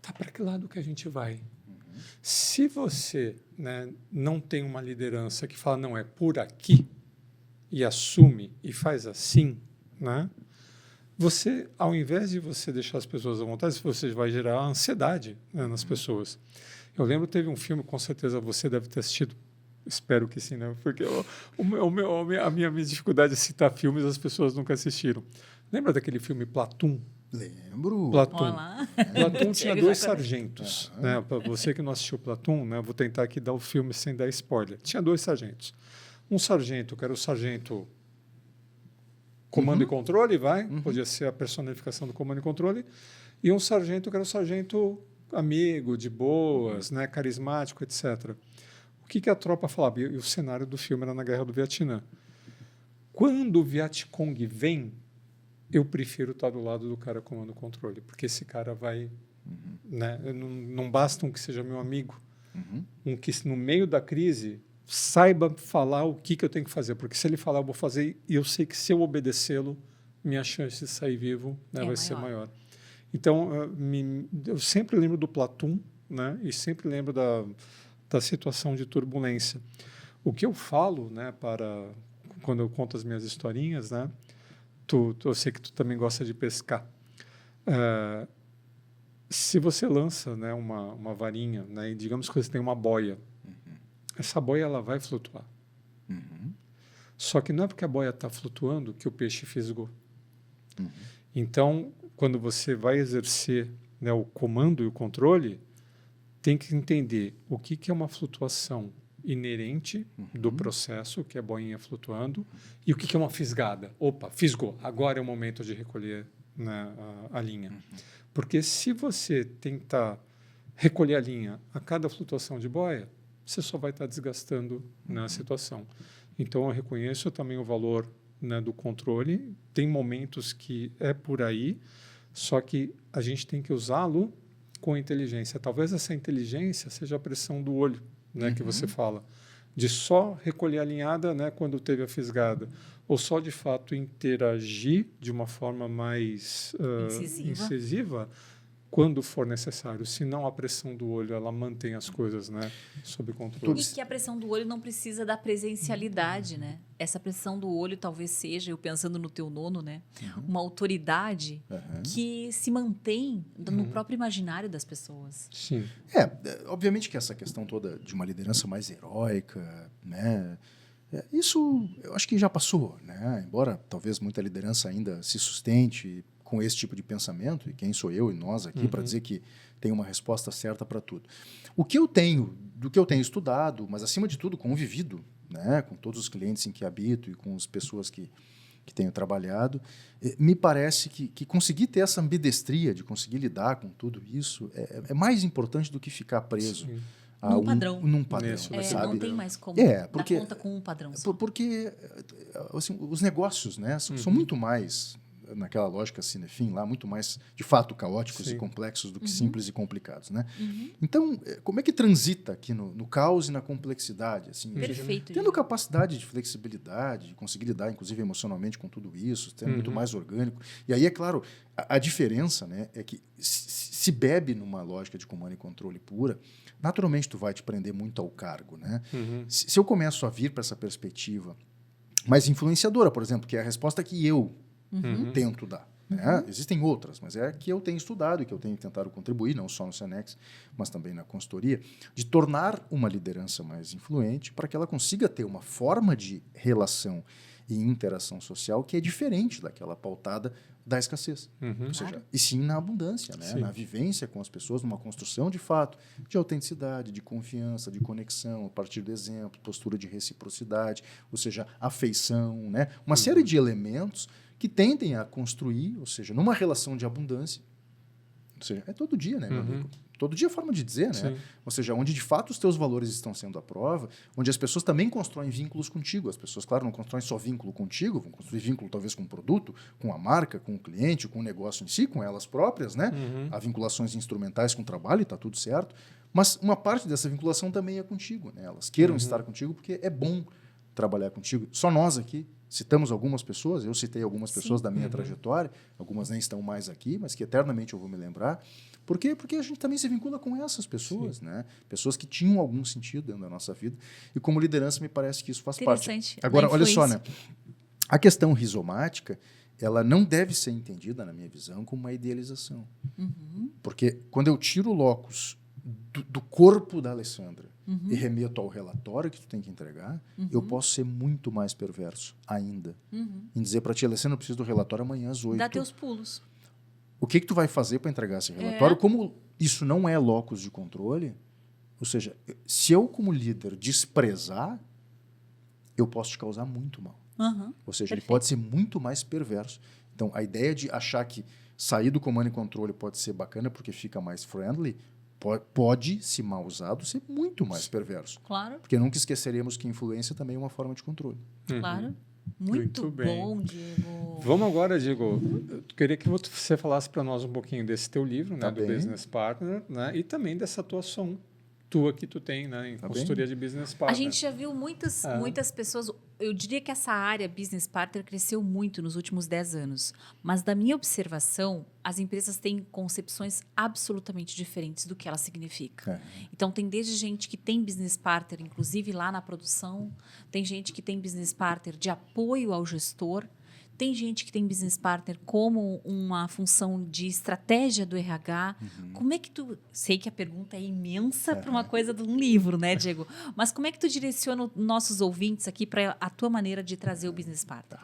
tá para que lado que a gente vai? Se você, né, não tem uma liderança que fala, não, é por aqui, e assume e faz assim, né, você, ao invés de você deixar as pessoas à vontade, você vai gerar ansiedade, né, nas pessoas. Eu lembro, teve um filme, com certeza você deve ter assistido, Espero que sim, né? Porque a minha dificuldade de citar filmes, as pessoas nunca assistiram. Lembra daquele filme Platoon? Lembro. Platoon. Olá. Platoon tinha Diego dois já conhece. sargentos. Né? Para você que não assistiu Platoon, né? Vou tentar aqui dar o filme sem dar spoiler. Tinha dois sargentos. Um sargento, que era o sargento comando e controle, podia ser a personificação do comando e controle, e um sargento que era o sargento amigo, de boas, né? Carismático, etc. O que a tropa falava? E o cenário do filme era na Guerra do Vietnã. Quando o Vietcong vem, eu prefiro estar do lado do cara comando controle, porque esse cara vai... Né? Não basta um que seja meu amigo, um que no meio da crise saiba falar o que eu tenho que fazer, porque se ele falar eu vou fazer e eu sei que se eu obedecê-lo, minha chance de sair vivo, né, vai ser maior. Então, eu sempre lembro do Platoon, né, e sempre lembro da situação de turbulência. O que eu falo, né, quando eu conto as minhas historinhas, né, eu sei que tu também gosta de pescar. Se você lança, né, uma varinha, né, e digamos que você tem uma boia, essa boia ela vai flutuar. Só que não é porque a boia está flutuando que o peixe fisgou. Então, quando você vai exercer, né, o comando e o controle, tem que entender o que é uma flutuação inerente do processo, que é a boinha flutuando, e o que é uma fisgada. Opa, fisgou, agora é o momento de recolher, né, a linha. Porque se você tentar recolher a linha a cada flutuação de boia, você só vai estar desgastando, né, a situação. Então, eu reconheço também o valor, né, do controle. Tem momentos que é por aí, só que a gente tem que usá-lo com inteligência. Talvez essa inteligência seja a pressão do olho, né, que você fala, de só recolher a linhada, né, quando teve a fisgada, ou só, de fato, interagir de uma forma mais incisiva quando for necessário. Senão, a pressão do olho ela mantém as coisas, né, sob controle. E que a pressão do olho não precisa da presencialidade, né? Essa pressão do olho talvez seja, eu pensando no teu nono, né, uma autoridade que se mantém no próprio imaginário das pessoas. Sim. Obviamente que essa questão toda de uma liderança mais heróica, né, isso eu acho que já passou, né? Embora talvez muita liderança ainda se sustente com esse tipo de pensamento, e quem sou eu e nós aqui para dizer que tem uma resposta certa para tudo. Do que eu tenho estudado, mas acima de tudo convivido, né, com todos os clientes em que habito e com as pessoas que tenho trabalhado, me parece que conseguir ter essa ambidestria de conseguir lidar com tudo isso é mais importante do que ficar preso a num padrão. Sabe? Não tem mais como dar conta com um padrão só. Porque assim, os negócios, né, são muito mais, naquela lógica cinefim lá, muito mais, de fato, caóticos e complexos do que simples e complicados, né? Então, como é que transita aqui no caos e na complexidade? Assim, Perfeito. Tendo capacidade de flexibilidade, de conseguir lidar, inclusive, emocionalmente com tudo isso, sendo muito mais orgânico. E aí, é claro, a diferença, né, é que se bebe numa lógica de comando e controle pura, naturalmente tu vai te prender muito ao cargo, né? Se eu começo a vir para essa perspectiva mais influenciadora, por exemplo, que é a resposta que eu tento dar. Né? Existem outras, mas é a que eu tenho estudado e que eu tenho tentado contribuir, não só no Senex, mas também na consultoria, de tornar uma liderança mais influente para que ela consiga ter uma forma de relação e interação social que é diferente daquela pautada da escassez. Ou seja, e sim na abundância, né? Na vivência com as pessoas, numa construção de fato de autenticidade, de confiança, de conexão, a partir do exemplo, postura de reciprocidade, ou seja, afeição, né? Uma série de elementos que tendem a construir, ou seja, numa relação de abundância, ou seja, é todo dia, né, meu amigo? Todo dia é forma de dizer, né? Sim. Ou seja, onde de fato os teus valores estão sendo à prova, onde as pessoas também constroem vínculos contigo. As pessoas, claro, não constroem só vínculo contigo, vão construir vínculo talvez com o produto, com a marca, com o cliente, com o negócio em si, com elas próprias, né? Há vinculações instrumentais com o trabalho e está tudo certo. Mas uma parte dessa vinculação também é contigo, né? Elas queiram estar contigo porque é bom trabalhar contigo. Só nós aqui citamos algumas pessoas, eu citei algumas pessoas da minha trajetória, algumas nem estão mais aqui, mas que eternamente eu vou me lembrar. Por quê? Porque a gente também se vincula com essas pessoas, né? Pessoas que tinham algum sentido dentro da nossa vida. E como liderança, me parece que isso faz parte. Agora, olha só, né? A questão rizomática, ela não deve ser entendida, na minha visão, como uma idealização. Porque quando eu tiro o locus do corpo da Alessandra e remeto ao relatório que tu tem que entregar, eu posso ser muito mais perverso ainda. Em dizer para ti, Alessandro, eu preciso do relatório amanhã às 8. Dá teus pulos. O que tu vai fazer para entregar esse relatório? Como isso não é locus de controle, ou seja, se eu como líder desprezar, eu posso te causar muito mal. Ou seja, ele pode ser muito mais perverso. Então, a ideia de achar que sair do comando e controle pode ser bacana porque fica mais friendly, pode, se mal usado, ser muito mais perverso. Claro. Porque nunca esqueceremos que influência também é uma forma de controle. Claro. Muito bem. bom, Diego. Vamos agora, Diego. Eu queria que você falasse para nós um pouquinho desse teu livro, né, do Business Partner, né, e também dessa atuação tua que tu tem, né, em consultoria de Business Partner. A gente já viu muitas pessoas. Eu diria que essa área Business Partner cresceu muito nos últimos 10 anos. Mas, da minha observação, as empresas têm concepções absolutamente diferentes do que ela significa. Então, tem desde gente que tem Business Partner, inclusive lá na produção, tem gente que tem Business Partner de apoio ao gestor, tem gente que tem Business Partner como uma função de estratégia do RH. Como é que tu... Sei que a pergunta é imensa para uma coisa de um livro, né, Diego? Mas como é que tu direciona nossos ouvintes aqui para a tua maneira de trazer o Business Partner?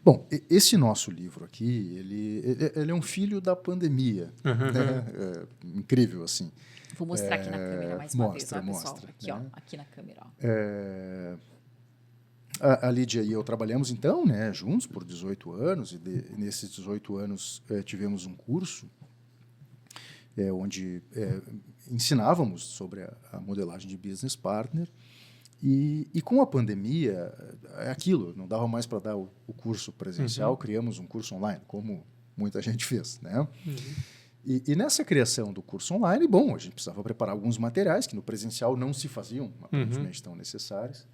Bom, esse nosso livro aqui, ele é um filho da pandemia. Né? Incrível, assim. Vou mostrar aqui na câmera mais uma vez, ó, pessoal. Aqui, ó, aqui na câmera. Ó. A Lídia e eu trabalhamos, então, né, juntos por 18 anos, e nesses 18 anos tivemos um curso onde ensinávamos sobre a modelagem de Business Partner, e com a pandemia, é aquilo, não dava mais para dar o curso presencial, criamos um curso online, como muita gente fez, né? E nessa criação do curso online, bom, a gente precisava preparar alguns materiais que no presencial não se faziam, aparentemente tão necessários.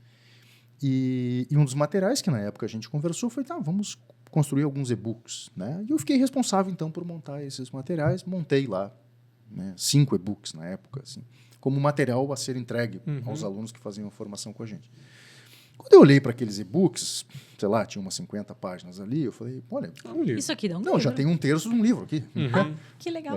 E um dos materiais que na época a gente conversou foi, vamos construir alguns e-books, né? E eu fiquei responsável, então, por montar esses materiais. Montei lá, né, 5 e-books na época, assim, como material a ser entregue aos alunos que faziam a formação com a gente. Quando eu olhei para aqueles e-books, sei lá, tinha umas 50 páginas ali, eu falei, olha... Isso aqui dá um livro. Não, já tem um terço de um livro aqui. Que legal.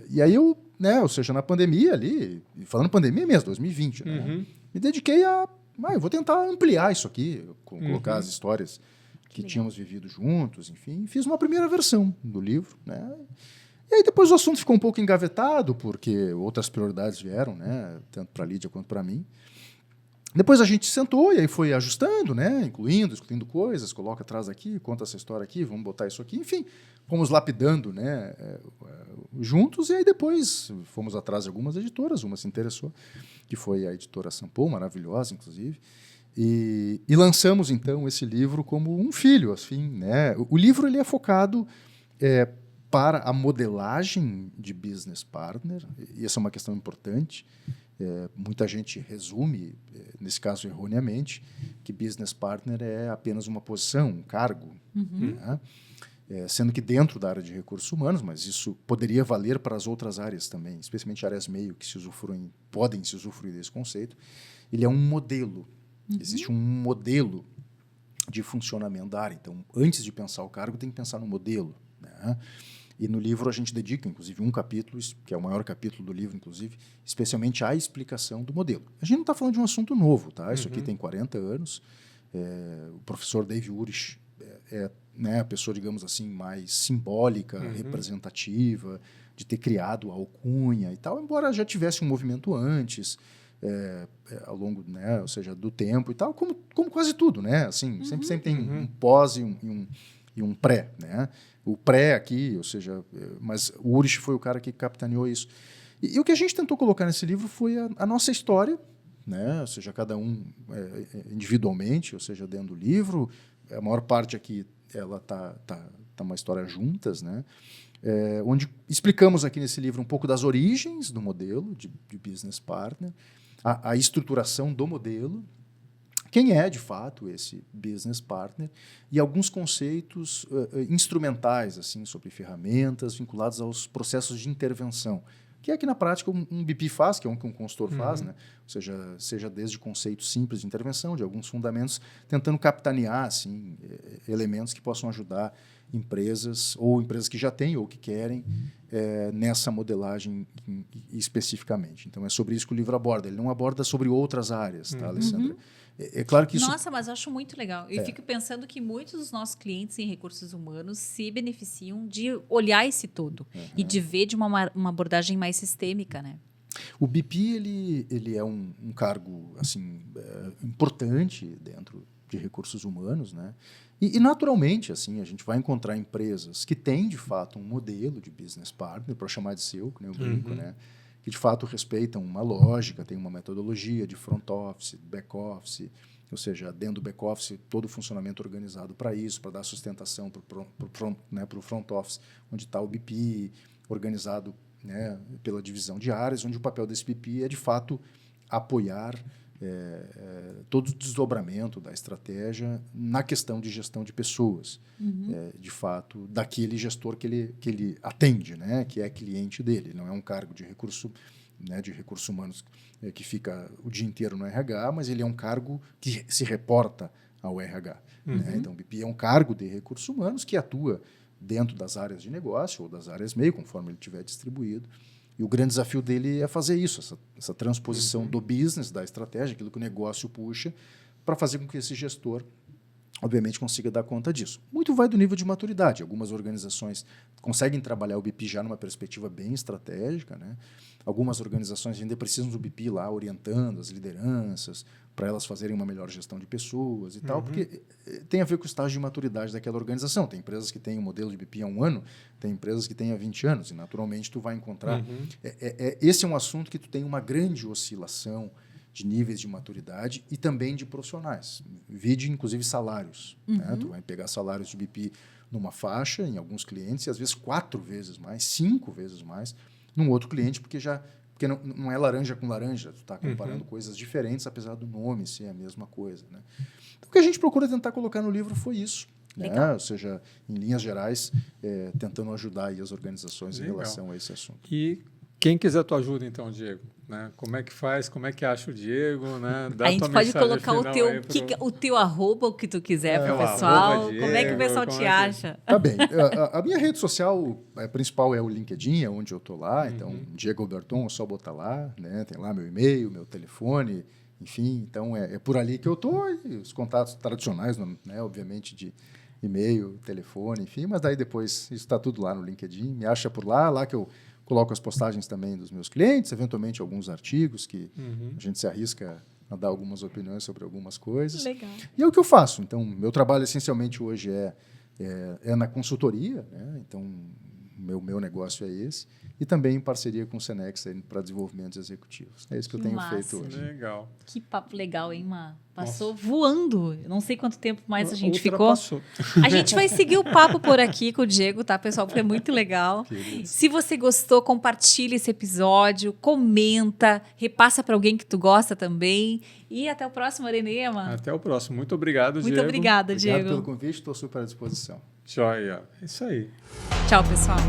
E aí eu, né, ou seja, na pandemia ali, falando pandemia mesmo, 2020, né, me dediquei a... eu vou tentar ampliar isso aqui, colocar as histórias que tínhamos vivido juntos, enfim. Fiz uma primeira versão do livro, né? E aí depois o assunto ficou um pouco engavetado, porque outras prioridades vieram, né? Tanto para a Lídia quanto para mim. Depois a gente sentou e aí foi ajustando, né? Excluindo coisas, coloca atrás aqui, conta essa história aqui, vamos botar isso aqui. Enfim, fomos lapidando, né? Juntos, e aí depois fomos atrás de algumas editoras, uma se interessou, que foi a editora Sampo, maravilhosa, inclusive, e lançamos, então, esse livro como um filho, assim, né? O livro ele é focado para a modelagem de Business Partner, e essa é uma questão importante. Muita gente resume, nesse caso erroneamente, que Business Partner é apenas uma posição, um cargo, né? Sendo que dentro da área de recursos humanos, mas isso poderia valer para as outras áreas também, especialmente áreas meio que podem se usufruir desse conceito. Ele é um modelo. Existe um modelo de funcionamento da área. Então, antes de pensar o cargo, tem que pensar no modelo, né? E no livro a gente dedica, inclusive, um capítulo, que é o maior capítulo do livro, inclusive, especialmente à explicação do modelo. A gente não está falando de um assunto novo, tá? Isso aqui tem 40 anos. O professor Dave Urich né, a pessoa, digamos assim, mais simbólica, representativa, de ter criado a alcunha e tal, embora já tivesse um movimento antes, ao longo, né, ou seja, do tempo e tal, como quase tudo, né? Assim, sempre tem um pós e um pré, né? O pré aqui, ou seja, mas o Urich foi o cara que capitaneou isso. E o que a gente tentou colocar nesse livro foi a nossa história, né? Ou seja, cada um individualmente, ou seja, dentro do livro. A maior parte aqui ela tá uma história juntas, né? Onde explicamos aqui nesse livro um pouco das origens do modelo de Business Partner, a estruturação do modelo, quem é, de fato, esse Business Partner e alguns conceitos instrumentais assim, sobre ferramentas vinculadas aos processos de intervenção, que é que na prática um BP faz, que é que um consultor faz, né? Ou seja desde conceitos simples de intervenção, de alguns fundamentos, tentando capitanear assim, elementos que possam ajudar empresas, ou empresas que já têm ou que querem, nessa modelagem especificamente. Então, é sobre isso que o livro aborda. Ele não aborda sobre outras áreas, tá, Alessandra? É claro que isso... Nossa, mas eu acho muito legal. Eu fico pensando que muitos dos nossos clientes em recursos humanos se beneficiam de olhar esse todo e de ver de uma abordagem mais sistêmica, né? O BP ele é um cargo assim, importante dentro de recursos humanos, né? E naturalmente assim, a gente vai encontrar empresas que têm de fato um modelo de business partner, para chamar de seu, que nem eu brinco, né? Que de fato respeitam uma lógica, tem uma metodologia de front office, back office, ou seja, dentro do back office todo o funcionamento organizado para isso, para dar sustentação para o front office, onde está o BP organizado, né, pela divisão de áreas, onde o papel desse BP é de fato apoiar todo o desdobramento da estratégia na questão de gestão de pessoas, de fato, daquele gestor que ele atende, né, que é cliente dele. Não é um cargo de recursos humanos que fica o dia inteiro no RH, mas ele é um cargo que se reporta ao RH. Né? Então, o BP é um cargo de recursos humanos que atua dentro das áreas de negócio ou das áreas meio, conforme ele estiver distribuído. E o grande desafio dele é fazer isso, essa transposição do business, da estratégia, aquilo que o negócio puxa, para fazer com que esse gestor, obviamente, consiga dar conta disso. Muito vai do nível de maturidade. Algumas organizações conseguem trabalhar o BP já numa perspectiva bem estratégica, né? Algumas organizações ainda precisam do BP lá orientando as lideranças para elas fazerem uma melhor gestão de pessoas e tal, porque tem a ver com o estágio de maturidade daquela organização. Tem empresas que têm um modelo de BP há 1 ano, tem empresas que têm há 20 anos, e naturalmente tu vai encontrar... esse é um assunto que tu tem uma grande oscilação de níveis de maturidade e também de profissionais. Vide, inclusive, salários. Né? Tu vai pegar salários de BP numa faixa, em alguns clientes, e às vezes 4 vezes mais, 5 vezes mais, num outro cliente, porque não é laranja com laranja, tu está comparando coisas diferentes, apesar do nome ser a mesma coisa. Né? Então, o que a gente procura tentar colocar no livro foi isso. Né? Ou seja, em linhas gerais, tentando ajudar aí as organizações em relação a esse assunto. E quem quiser a tua ajuda, então, Diego, né? Como é que faz? Como é que acha o Diego? Né? Dá a gente pode colocar o teu arroba, o que tu quiser para o pessoal. Diego, como é que o pessoal te acha? Tá bem. A minha rede social principal é o LinkedIn, é onde eu estou lá. Então, Diego Alberton, é só botar lá. Né? Tem lá meu e-mail, meu telefone, enfim. Então, é por ali que eu estou. E os contatos tradicionais, né? Obviamente, de e-mail, telefone, enfim. Mas daí depois, isso está tudo lá no LinkedIn. Me acha por lá que eu coloco as postagens também dos meus clientes, eventualmente alguns artigos que a gente se arrisca a dar algumas opiniões sobre algumas coisas. Legal. E é o que eu faço. Então, meu trabalho essencialmente hoje é na consultoria, né? Então, meu negócio é esse. E também em parceria com o Senex para desenvolvimentos executivos. É isso que eu tenho feito hoje. Legal. Que papo legal, hein, Má? Passou voando. Eu não sei quanto tempo mais a gente ficou. Passou. A gente vai seguir o papo por aqui com o Diego, tá, pessoal? Porque é muito legal. Se você gostou, compartilha esse episódio, comenta, repassa para alguém que tu gosta também. E até o próximo, Arenema. Até o próximo. Muito obrigado, Diego. Muito obrigada, Diego. Obrigado pelo convite, estou super à disposição. Joia. É isso aí. Tchau, pessoal.